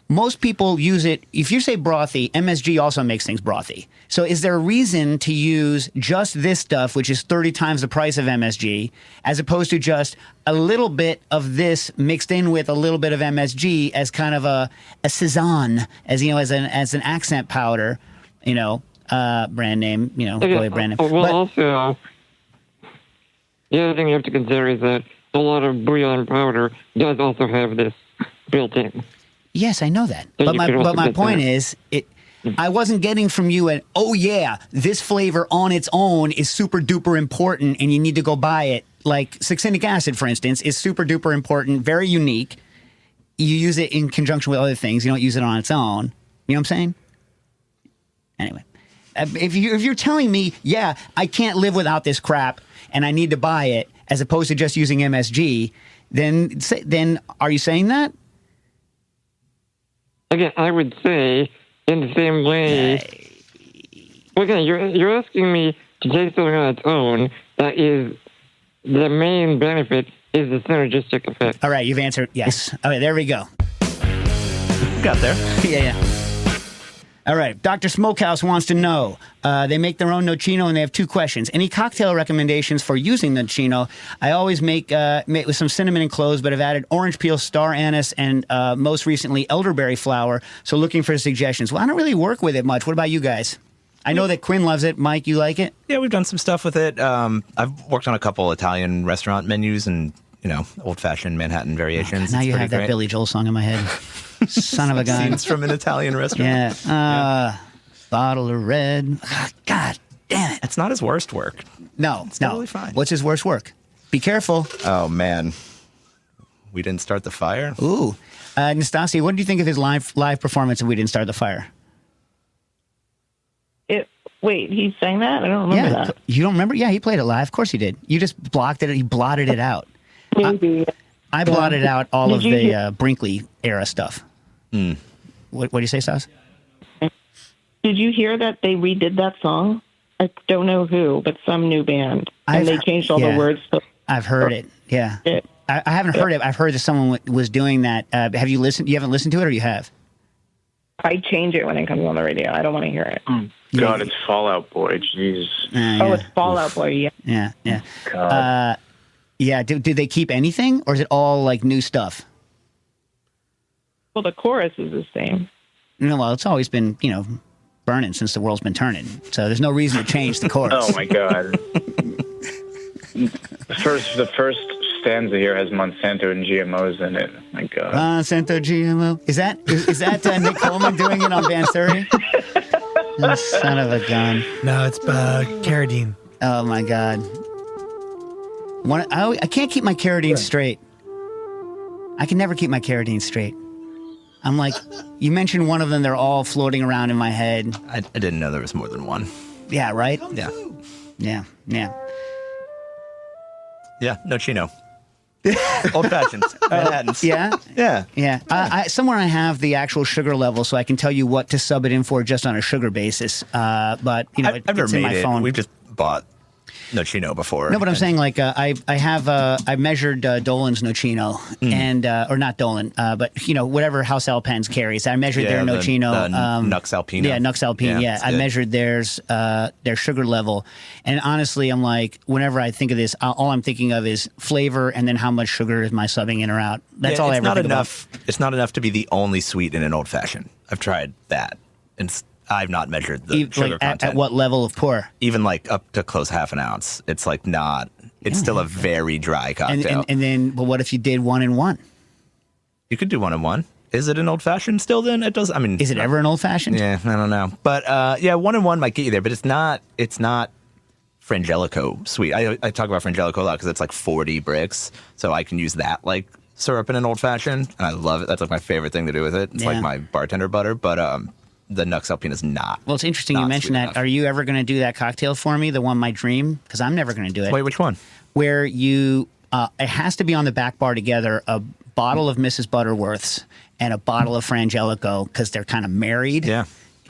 most people use it. If you say brothy, MSG also makes things brothy. So is there a reason to use just this stuff, which is 30 times the price of MSG, as opposed to just a little bit of this mixed in with a little bit of MSG as kind of a Cezanne, as an accent powder, brand name, go ahead, brand name. Well, also, the other thing you have to consider is that a lot of bouillon powder does also have this built in. Yes, I know that. But my point is, I wasn't getting from you this flavor on its own is super duper important and you need to go buy it. Like succinic acid, for instance, is super duper important, very unique. You use it in conjunction with other things. You don't use it on its own. You know what I'm saying? Anyway, if you're telling me, I can't live without this crap and I need to buy it, as opposed to just using MSG, then are you saying that? Again, I would say in the same way. Okay, you're asking me to take something on its own. That is the main benefit is the synergistic effect. All right, you've answered yes. Okay, there we go. Got there. Yeah. All right, Dr. Smokehouse wants to know. They make their own nocino, and they have two questions. Any cocktail recommendations for using nocino? I always make with some cinnamon and cloves, but I've added orange peel, star anise, and most recently elderberry flower. So looking for suggestions. Well, I don't really work with it much. What about you guys? I know that Quinn loves it. Mike, you like it? Yeah, we've done some stuff with it. I've worked on a couple Italian restaurant menus and, old-fashioned Manhattan variations. Now you have that Billy Joel song in my head. Son of a gun. Scenes from an Italian restaurant. Yeah. Bottle of red. God damn it. It's not his worst work. No, it's totally fine. What's his worst work? Be careful. Oh, man. We Didn't Start the Fire? Ooh. Nastasia, what do you think of his live performance of We Didn't Start the Fire? Wait, he sang that? I don't remember that. You don't remember? Yeah, he played it live. Of course he did. You just blocked it. He blotted it out. Maybe. I blotted out all of the Brinkley era stuff. What do you say, Stas? Did you hear that they redid that song? I don't know who, but some new band. And they changed all the words. I've heard it. Yeah. I haven't heard it. I've heard that someone was doing that. Have you listened? You haven't listened to it, or you have? I change it when it comes on the radio. I don't want to hear it. God, it's Fall Out Boy. Jeez. It's Fall Out Boy. Yeah. Yeah. God. Do they keep anything, or is it all like new stuff? Well, the chorus is the same. No, well, it's always been, burning since the world's been turning. So there's no reason to change the chorus. Oh my God. The first stanza here has Monsanto and GMOs in it. My God. Monsanto GMO. Is that Nick Coleman doing it on Van Surrey? Oh, son of a gun. No, it's Carradine. Oh my God. I can't keep my carotene straight. I can never keep my carotene straight. I'm like, you mentioned one of them, they're all floating around in my head. I didn't know there was more than one. Yeah, right? Yeah. Yeah. Yeah, no chino. Old fashions. Manhattans. Yeah? Yeah. Somewhere I have the actual sugar level so I can tell you what to sub it in for just on a sugar basis. But, I've never it's in made my it. phone. We've just bought Nocino before. No, but I'm saying like I measured Dolan's Nocino and or not Dolan, but whatever House Alpens carries. I measured their Nocino, Nux Alpino. Yeah, Nux Alpine. Yeah, I measured theirs their sugar level, and honestly, I'm like, whenever I think of this, all I'm thinking of is flavor and then how much sugar is my subbing in or out. That's all I ever think about. It's not enough to be the only sweet in an old fashioned. I've tried that, and I've not measured the sugar content. At what level of pour? Even like up to close half an ounce. It's like not. It's still a very dry cocktail. And then, but what if you did 1 and 1? You could do 1 and 1. Is it an old fashioned still? Then it does. I mean, is it ever an old fashioned? Yeah, I don't know. But 1 and 1 might get you there. But it's not. It's not Frangelico sweet. I talk about Frangelico a lot because it's like 40 bricks, so I can use that like syrup in an old fashioned, and I love it. That's like my favorite thing to do with it. It's like my bartender butter, but the Nux Alpine is not. Well, it's interesting you mentioned that. Enough. Are you ever going to do that cocktail for me, the one my dream? Because I'm never going to do it. Wait, which one? Where you, it has to be on the back bar together, a bottle of Mrs. Butterworth's and a bottle of Frangelico, because they're kind of married. Yeah.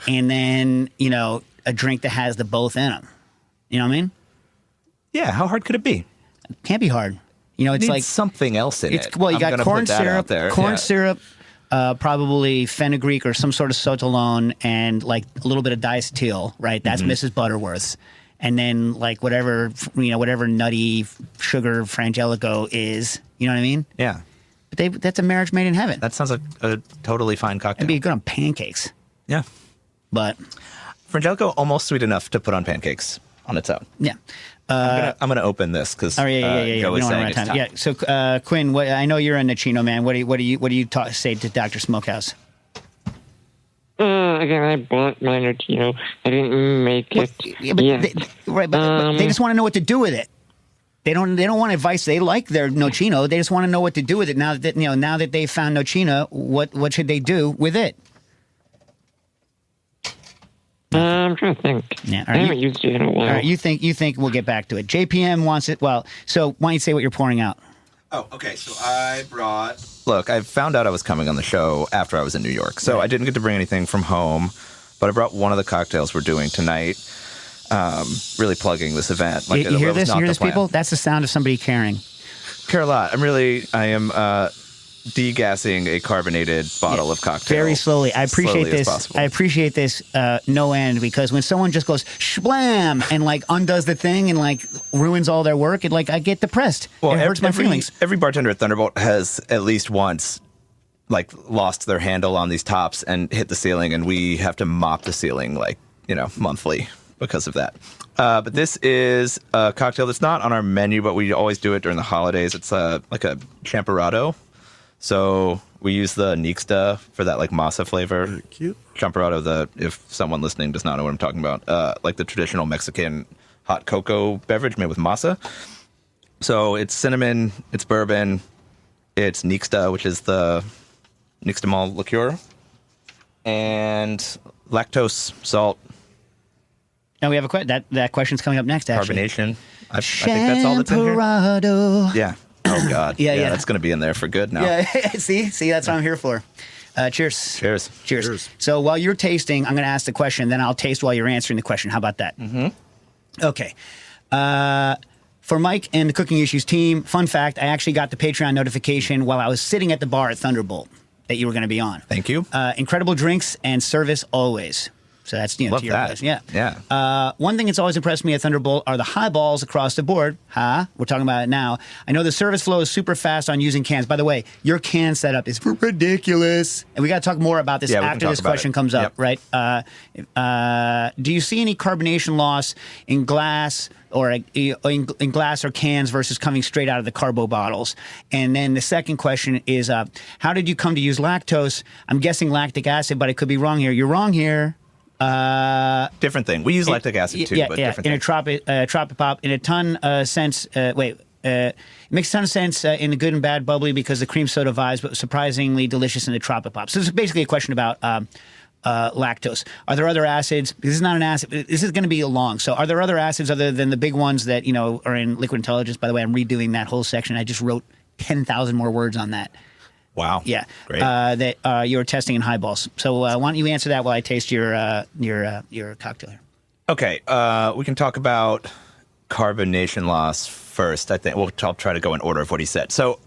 And then, a drink that has the both in them. You know what I mean? Yeah, how hard could it be? It can't be hard. It's like something else in it. Well, you got corn syrup, probably fenugreek or some sort of sotolone, and like a little bit of diacetyl, right? That's Mrs. Butterworth's. And then like whatever nutty sugar Frangelico is, you know what I mean? Yeah. But that's a marriage made in heaven. That sounds like a totally fine cocktail. It'd be good on pancakes. Yeah. But Frangelico almost sweet enough to put on pancakes on its own. Yeah. I'm gonna open this because Joe is saying it's time. Yeah. So Quinn, I know you're a Nocino man. What do you say to Dr. Smokehouse? Again, I bought my Nocino. I didn't make it. But they just want to know what to do with it. They don't want advice. They like their Nocino. They just want to know what to do with it. Now that they found Nocino, what should they do with it? I'm trying to think. Yeah, I haven't used it in a while. All right, you think we'll get back to it. JPM wants it. Well, so why don't you say what you're pouring out? Oh, okay. So I brought. Look, I found out I was coming on the show after I was in New York, so I didn't get to bring anything from home. But I brought one of the cocktails we're doing tonight. Really plugging this event. Like, you hear this? You hear this, people? That's the sound of somebody caring. Care a lot. I am degassing a carbonated bottle of cocktail very slowly. I appreciate this. I appreciate this no end, because when someone just goes shblam and like undoes the thing and like ruins all their work, I get depressed. Well, it hurts my feelings. Every bartender at Thunderbolt has at least once like lost their handle on these tops and hit the ceiling, and we have to mop the ceiling monthly because of that. But this is a cocktail that's not on our menu, but we always do it during the holidays. It's like a champorado. So we use the Nixta for that like masa flavor. Very cute. Champorado, if someone listening does not know what I'm talking about, like the traditional Mexican hot cocoa beverage made with masa. So it's cinnamon, it's bourbon, it's Nixta, which is the Nixtamal liqueur, and lactose, salt. And we have that question's coming up next, actually. Carbonation. I think that's all that's in here. Yeah. Oh, God. Yeah. That's going to be in there for good now. Yeah, see, that's what I'm here for. Cheers. Cheers. So while you're tasting, I'm going to ask the question, then I'll taste while you're answering the question. How about that? Mm-hmm. Okay. For Mike and the Cooking Issues team, fun fact, I actually got the Patreon notification while I was sitting at the bar at Thunderbolt that you were going to be on. Thank you. Incredible drinks and service always. So that's, Love to your that. place. Yeah. Yeah. One thing that's always impressed me at Thunderbolt are the highballs across the board. We're talking about it now. I know the service flow is super fast on using cans. By the way, your can setup is ridiculous. And we got to talk more about this after this question comes up, right? Do you see any carbonation loss in glass or in glass or cans versus coming straight out of the carbo bottles? And then the second question is, how did you come to use lactose? I'm guessing lactic acid, but I could be wrong here. You're wrong here. Different thing. We use lactic acid too, but different thing. In a Tropipop, in a ton sense. it makes a ton of sense in the good and bad bubbly because the cream soda vibes, but surprisingly delicious in the Tropic Pop. So this is basically a question about lactose. Are there other acids? This is not an acid. This is going to be long. So are there other acids other than the big ones that, are in Liquid Intelligence? By the way, I'm redoing that whole section. I just wrote 10,000 more words on that. Wow. Yeah. Great. That you were testing in highballs. So why don't you answer that while I taste your cocktail here? Okay. We can talk about carbonation loss first. I think I'll try to go in order of what he said. So,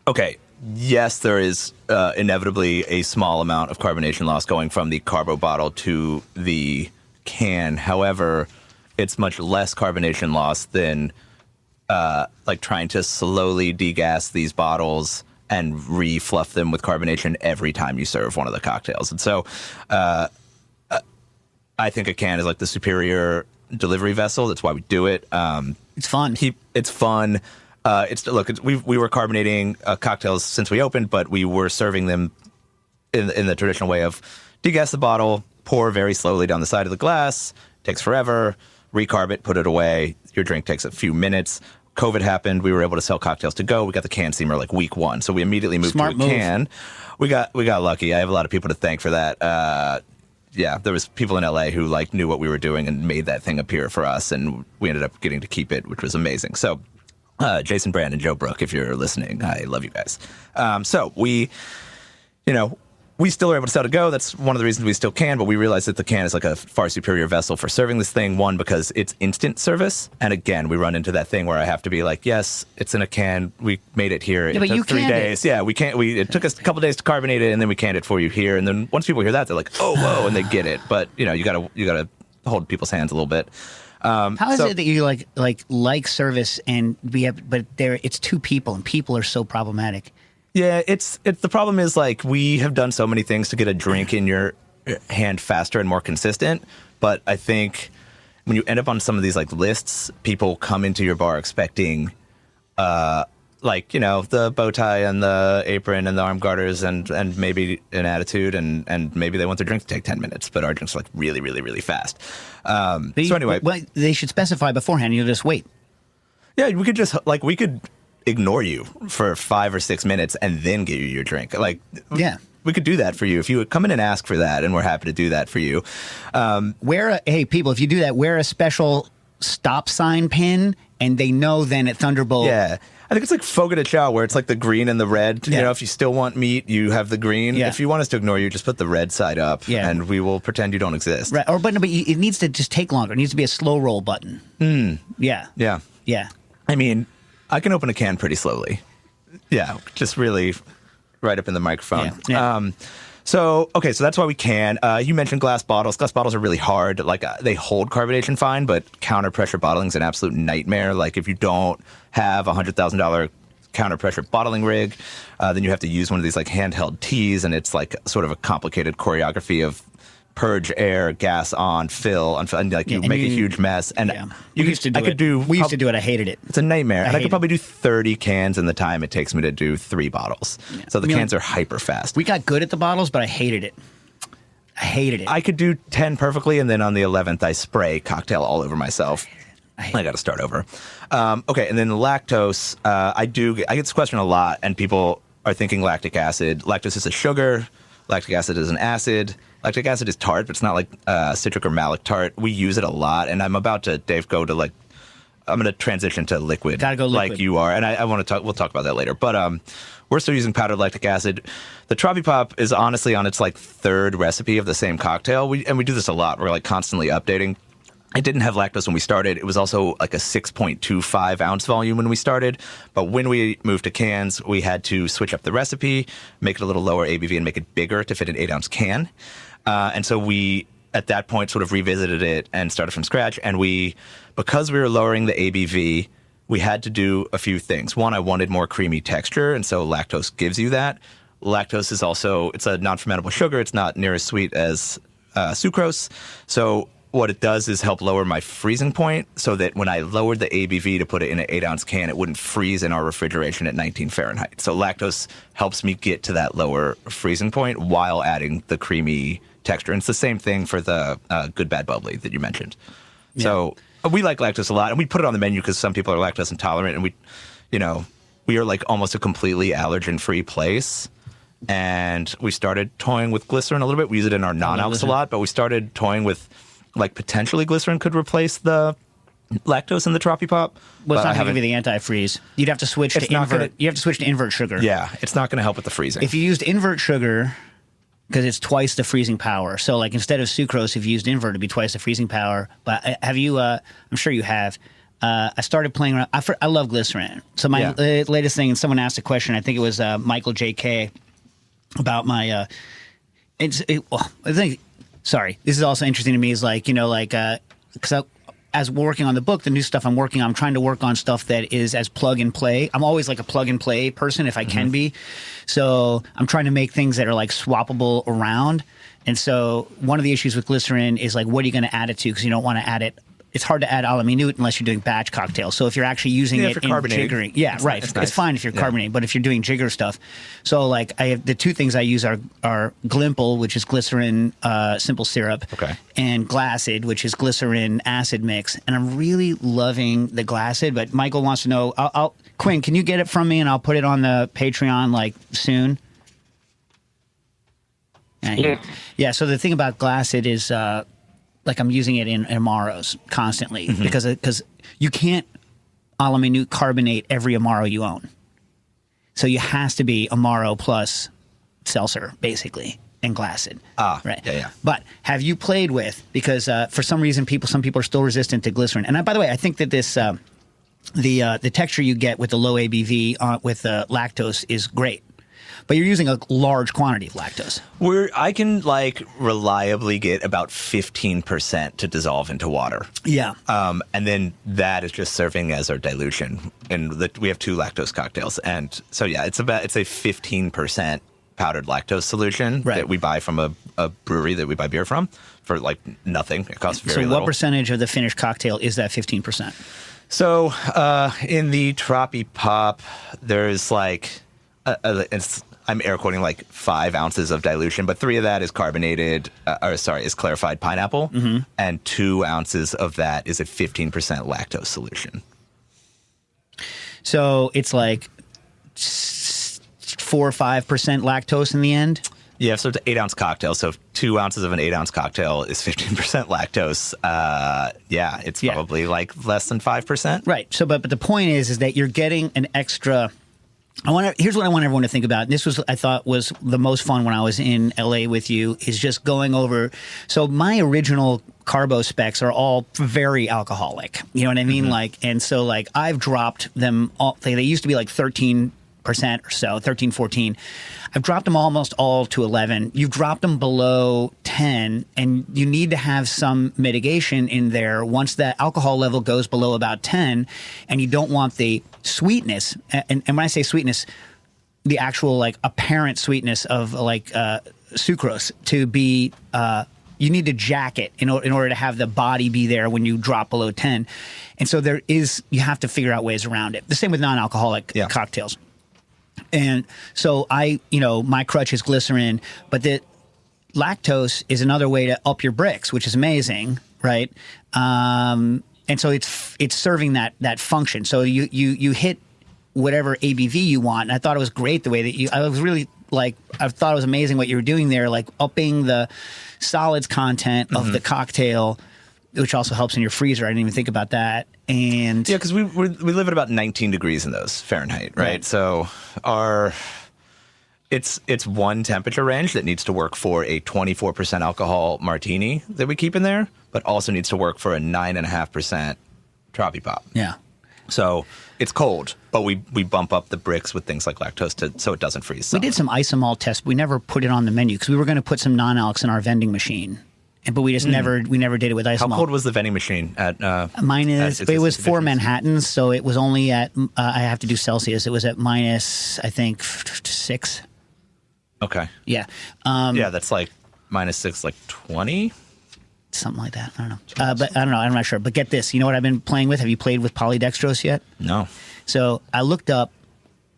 okay. Yes, there is inevitably a small amount of carbonation loss going from the carbo bottle to the can. However, it's much less carbonation loss than like trying to slowly degas these bottles and re-fluff them with carbonation every time you serve one of the cocktails. And so I think a can is like the superior delivery vessel. That's why we do it. It's fun. It's fun. We were carbonating cocktails since we opened, but we were serving them in the traditional way of degas the bottle, pour very slowly down the side of the glass, takes forever, recarb it, put it away. Your drink takes a few minutes. COVID happened. We were able to sell cocktails to go. We got the can steamer like week 1, so we immediately moved to a can. We got lucky. I have a lot of people to thank for that. Yeah, there was people in LA who like knew what we were doing and made that thing appear for us, and we ended up getting to keep it, which was amazing. So, Jason Brand and Joe Brook, if you're listening, I love you guys. So we still are able to sell to go. That's one of the reasons we still can, but we realize that the can is like a far superior vessel for serving this thing. One, because it's instant service. And again, we run into that thing where I have to be like, yes, it's in a can. We made it here. Yeah, it took 3 days. It. Yeah, it took us a couple days to carbonate it, and then we canned it for you here. And then once people hear that, they're like, oh, whoa, and they get it. But you gotta hold people's hands a little bit. How is it that you like service but it's two people and people are so problematic? Yeah, it's the problem is like we have done so many things to get a drink in your hand faster and more consistent, but I think when you end up on some of these like lists, people come into your bar expecting the bow tie and the apron and the arm garters and maybe an attitude and maybe they want their drink to take 10 minutes, but our drinks are like really, really, really fast. So anyway. Well, they should specify beforehand. You'll just wait. Yeah, we could ignore you for 5 or 6 minutes and then give you your drink. We could do that for you if you would come in and ask for that, and we're happy to do that for you. People, if you do that, wear a special stop sign pin, and they know then at Thunderbolt. Yeah. I think it's like Fogo de Chao, where it's like the green and the red. Yeah. If you still want meat, you have the green. Yeah. If you want us to ignore you, just put the red side up, and we will pretend you don't exist. Right. But it needs to just take longer. It needs to be a slow roll button. Yeah. Yeah. Yeah. I mean, I can open a can pretty slowly. Yeah, just really right up in the microphone. Yeah. So that's why we can. You mentioned glass bottles. Glass bottles are really hard. They hold carbonation fine, but counter pressure bottling is an absolute nightmare. Like if you don't have $100,000 counter pressure bottling rig, then you have to use one of these like handheld teas, and it's like sort of a complicated choreography of purge air, gas on, fill, and you make a huge mess. And we used to do it. I hated it. It's a nightmare. I could probably do 30 cans in the time it takes me to do 3 bottles. Yeah. So the cans are hyper fast. We got good at the bottles, but I hated it. I could do 10 perfectly, and then on the 11th, I spray cocktail all over myself. I got to start over. Okay, and then lactose. I get this question a lot, and people are thinking lactic acid. Lactose is a sugar. Lactic acid is an acid. Lactic acid is tart, but it's not like citric or malic tart. We use it a lot, and I'm about to, Dave, I'm going to transition to liquid. Gotta go liquid. Like you are, and I want to talk. We'll talk about that later. But we're still using powdered lactic acid. The Tropic Pop is honestly on its like 3rd recipe of the same cocktail. We do this a lot. We're like constantly updating. It didn't have lactose when we started. It was also like a 6.25 ounce volume when we started. But when we moved to cans, we had to switch up the recipe, make it a little lower ABV, and make it bigger to fit an 8-ounce can. And so we, at that point, sort of revisited it and started from scratch. And because we were lowering the ABV, we had to do a few things. One, I wanted more creamy texture, and so lactose gives you that. Lactose is also, it's a non-fermentable sugar. It's not near as sweet as sucrose. So what it does is help lower my freezing point so that when I lowered the ABV to put it in an 8-ounce can, it wouldn't freeze in our refrigeration at 19 Fahrenheit. So lactose helps me get to that lower freezing point while adding the creamy texture. And it's the same thing for the good, bad, bubbly that you mentioned. Yeah. So, we like lactose a lot, and we put it on the menu because some people are lactose intolerant, and we are like almost a completely allergen-free place. And we started toying with glycerin a little bit. We use it in our non-alcs a lot, but we started toying with like potentially glycerin could replace the lactose in the Tropi Pop. Well, it's not going to give you the antifreeze. You'd have to switch to invert. You have to switch to invert sugar. Yeah, it's not going to help with the freezing. If you used invert sugar, because it's twice the freezing power. So, like instead of sucrose, if you used invert, it'd be twice the freezing power. But have you? I'm sure you have. I started playing around. I love glycerin. So my latest thing, and someone asked a question. I think it was Michael J.K. about my. I think. Sorry, this is also interesting to me. Is like because as we're working on the book, the new stuff I'm working on, I'm trying to work on stuff that is as plug and play. I'm always like a plug and play person if I can be. So I'm trying to make things that are like swappable around. And so one of the issues with glycerin is like, what are you going to add it to? Because you don't want to add it. It's hard to add a la minute unless you're doing batch cocktails. So if you're actually using it in jiggering, right, it's fine if you're carbonating, but if you're doing jigger stuff, so like I have the two things I use are Glimple, which is glycerin simple syrup, and Glacid, which is glycerin acid mix, and I'm really loving the Glacid. But Michael wants to know, Quinn, can you get it from me and I'll put it on the Patreon like soon? Yeah. So the thing about Glacid is. Like I'm using it in Amaros constantly because you can't a la minute carbonate every Amaro you own. So you has to be Amaro plus seltzer, basically, and Glacid. Right. Yeah. But have you played with, because for some reason some people are still resistant to glycerin. And by the way, I think that this the texture you get with the low ABV with lactose is great. But you're using a large quantity of lactose. I can like reliably get about 15% to dissolve into water. Yeah. And then that is just serving as our dilution. And we have 2 lactose cocktails. And so, yeah, it's a 15% powdered lactose solution that we buy from a brewery that we buy beer from for like nothing. It costs very little. So what percentage of the finished cocktail is that 15%? So in the Tropi Pop, there's like... I'm air quoting like 5 ounces of dilution, but 3 of that is is clarified pineapple, and 2 ounces of that is a 15% lactose solution. So it's like 4 or 5% lactose in the end? Yeah, so it's an 8-ounce cocktail. So 2 ounces of an 8-ounce cocktail is 15% lactose. It's probably like less than 5%. Right. So, but the point is that you're getting an extra... Here's what I want everyone to think about. This I thought was the most fun when I was in LA with you, is just going over. So my original carbo specs are all very alcoholic. You know what I mean? And so I've dropped them all. They used to be like 13% or so, 13, 14. I've dropped them almost all to 11. You've dropped them below 10, and you need to have some mitigation in there once the alcohol level goes below about 10, and you don't want the sweetness. And when I say sweetness, the actual like apparent sweetness of like sucrose to be you need to jack it in order to have the body be there when you drop below 10. And so you have to figure out ways around it. The same with non-alcoholic cocktails. And so my crutch is glycerin, but the lactose is another way to up your bricks, which is amazing, right? And so it's serving that function. So you hit whatever ABV you want. And I thought it was great the way that I was really I thought it was amazing what you were doing there, like upping the solids content of the cocktail, which also helps in your freezer. I didn't even think about that. And yeah, because we live at about 19 degrees in those Fahrenheit, right? So it's one temperature range that needs to work for a 24% alcohol martini that we keep in there, but also needs to work for a 9.5% Tropi Pop. Yeah. So it's cold, but we bump up the bricks with things like lactose so it doesn't freeze. We did some isomalt tests. We never put it on the menu because we were going to put some non-alcs in our vending machine. But we just never did it with isomalt. How cold was the vending machine at? It was 4 Manhattans, so it was only at. I have to do Celsius. It was at minus, I think, 6. Okay. Yeah. That's like -6, like 20. Something like that. I don't know. But I don't know. I'm not sure. But get this. You know what I've been playing with? Have you played with polydextrose yet? No. So I looked up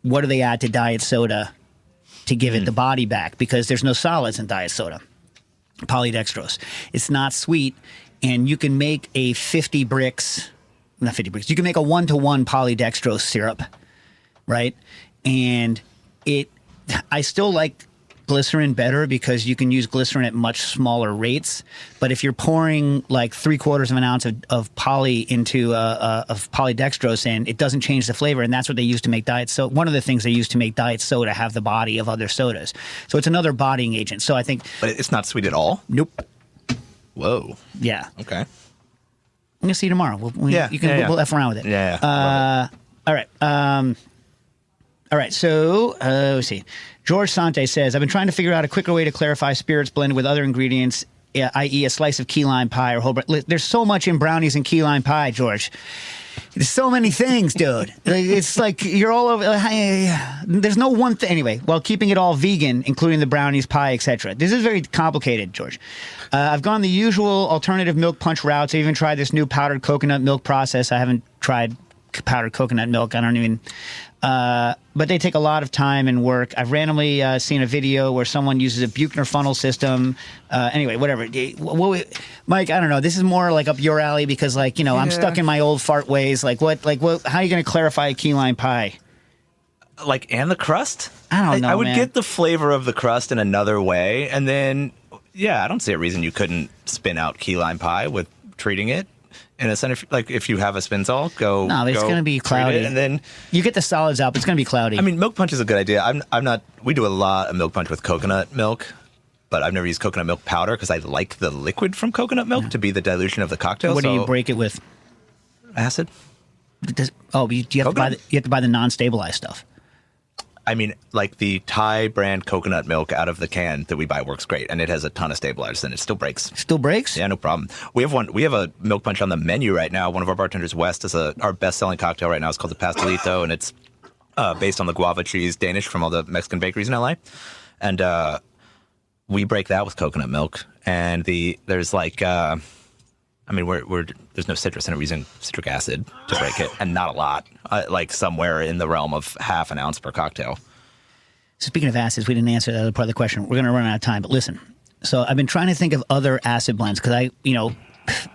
what do they add to diet soda to give it the body back, because there's no solids in diet soda. Polydextrose. It's not sweet. and you can make a 50 bricks, not 50 bricks. You can make a 1-to-1 polydextrose syrup, right? And I still like glycerin better because you can use glycerin at much smaller rates. But if you're pouring like 3/4 of an ounce of poly into of polydextrose in, it doesn't change the flavor. And that's what they use to make diet soda. One of the things they use to make diet soda have the body of other sodas. So it's another bodying agent. So I think. But it's not sweet at all? Nope. Whoa. Yeah. Okay. I'm going to see you tomorrow. We'll F around with it. Yeah. All right. All right. So let's see. George Sante says, I've been trying to figure out a quicker way to clarify spirits blended with other ingredients, i.e. a slice of key lime pie or whole bread. There's so much in brownies and key lime pie, George. There's so many things, dude. It's like you're all over. There's no one thing. Anyway, while keeping it all vegan, including the brownies, pie, etc. This is very complicated, George. I've gone the usual alternative milk punch routes. I even tried this new powdered coconut milk process. I haven't tried powdered coconut milk. I don't even... but they take a lot of time and work. I've randomly seen a video where someone uses a Buchner funnel system. Anyway, whatever. Mike, I don't know. This is more like up your alley because, like, you know, I'm stuck in my old fart ways. Like, what? How are you going to clarify a key lime pie? Like, and the crust? I don't know, I would man. get the flavor of the crust in another way, and then, yeah, I don't see a reason you couldn't spin out key lime pie with treating it. In a sense, like if you have a Spinzall, No, it's going to be cloudy, and then you get the solids out. But it's going to be cloudy. I mean, milk punch is a good idea. I'm not. We do a lot of milk punch with coconut milk, but I've never used coconut milk powder because I like the liquid from coconut milk to be the dilution of the cocktail. What do you break it with? Acid. You have to buy the non-stabilized stuff. I mean, like the Thai brand coconut milk out of the can that we buy works great, and it has a ton of stabilizers, and it still breaks. Still breaks? Yeah, no problem. We have a milk punch on the menu right now. One of our bartenders, West, is our best-selling cocktail right now. It's called the Pastelito, and it's based on the guava cheese Danish from all the Mexican bakeries in LA. And we break that with coconut milk, and there's like. There's no citrus in it. We're using citric acid to break it, and not a lot, like somewhere in the realm of half an ounce per cocktail. Speaking of acids, we didn't answer that other part of the question. We're going to run out of time, but listen. So I've been trying to think of other acid blends because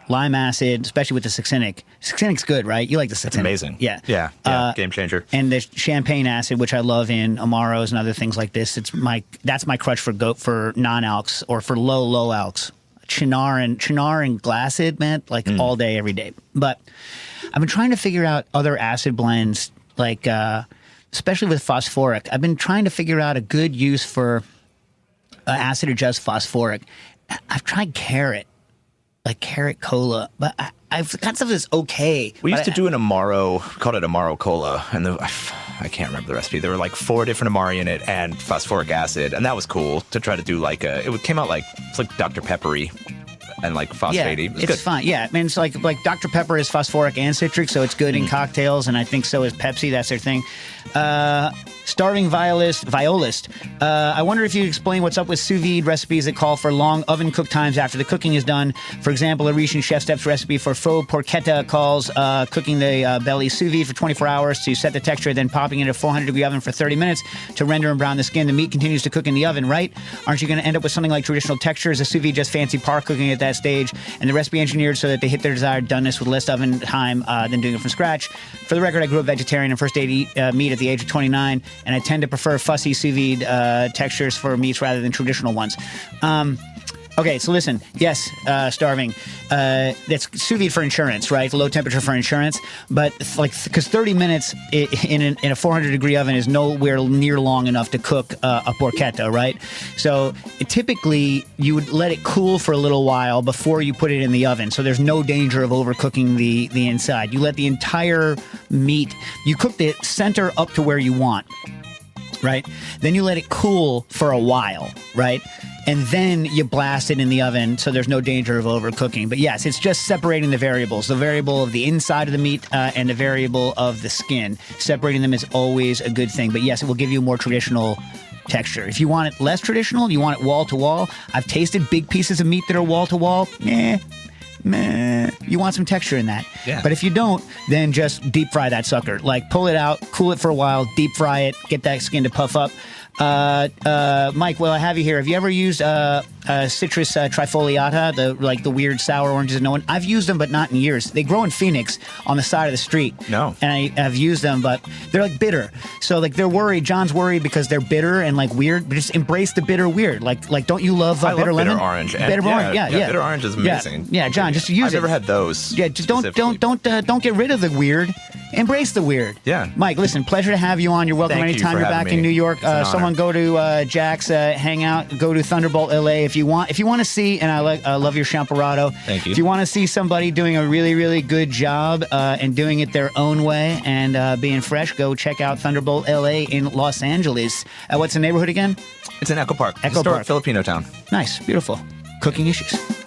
lime acid, especially with the succinic. Succinic's good, right? You like the succinic. It's amazing. Yeah. Yeah, game changer. And the champagne acid, which I love in Amaros and other things like this. That's my crutch for non-alcs or for low alcs. Chinar and Glassed, man, like all day, every day. But I've been trying to figure out other acid blends, like especially with phosphoric. I've been trying to figure out a good use for acid or just phosphoric. I've tried carrot, like carrot cola, but I've got stuff that's okay. We used to do an Amaro, we called it Amaro Cola, and I can't remember the recipe. There were like 4 different Amari in it and phosphoric acid, and that was cool to try to do like it came out like, it's like Dr. Peppery and like phosphatey. Yeah, it's fine. Yeah, I mean, it's like Dr. Pepper is phosphoric and citric, so it's good in cocktails, and I think so is Pepsi. That's their thing. Starving Violist. I wonder if you explain what's up with sous vide recipes that call for long oven cook times after the cooking is done. For example, a recent Chef Steps recipe for faux porchetta calls cooking the belly sous vide for 24 hours to set the texture, then popping it in a 400-degree oven for 30 minutes to render and brown the skin. The meat continues to cook in the oven, right? Aren't you going to end up with something like traditional texture? Is a sous vide just fancy par cooking at that stage? And the recipe engineered so that they hit their desired doneness with less oven time than doing it from scratch. For the record, I grew up vegetarian and first ate meat at the age of 29, and I tend to prefer fussy sous vide textures for meats rather than traditional ones. Okay, so listen. Yes, starving. That's sous vide for insurance, right? Low temperature for insurance. But because 30 minutes in a 400-degree oven is nowhere near long enough to cook a porchetta, right? So typically you would let it cool for a little while before you put it in the oven. So there's no danger of overcooking the inside. You let the entire meat. You cook the center up to where you want, right? Then you let it cool for a while, right? And then you blast it in the oven so there's no danger of overcooking. But yes, it's just separating the variables. The variable of the inside of the meat and the variable of the skin. Separating them is always a good thing. But yes, it will give you a more traditional texture. If you want it less traditional, you want it wall-to-wall. I've tasted big pieces of meat that are wall-to-wall. Meh. You want some texture in that. Yeah. But if you don't, then just deep fry that sucker. Like pull it out, cool it for a while, deep fry it, get that skin to puff up. Mike, while I have you here, have you ever used citrus trifoliata, the weird sour oranges that no one? I've used them, but not in years. They grow in Phoenix on the side of the street. No. And I've used them, but they're like bitter. So like they're worried. John's worried because they're bitter and like weird. But just embrace the bitter weird. Like don't you love I bitter love lemon? Bitter orange. Bitter orange. Yeah. Bitter orange is amazing. Yeah, John, just use it. I've never had those. Yeah, just don't get rid of the weird. Embrace the weird. Yeah. Mike, listen, pleasure to have you on. You're welcome Thank you anytime for you're having back in me. New York. It's an honor. Someone go to Jack's, hang out, go to Thunderbolt LA if you want. If you want to see, and I love your champurrado. Thank you. If you want to see somebody doing a really, really good job and doing it their own way and being fresh, go check out Thunderbolt LA in Los Angeles. What's the neighborhood again? It's in Echo Park. Echo Historic Park. Filipino town. Nice, beautiful. Cooking issues.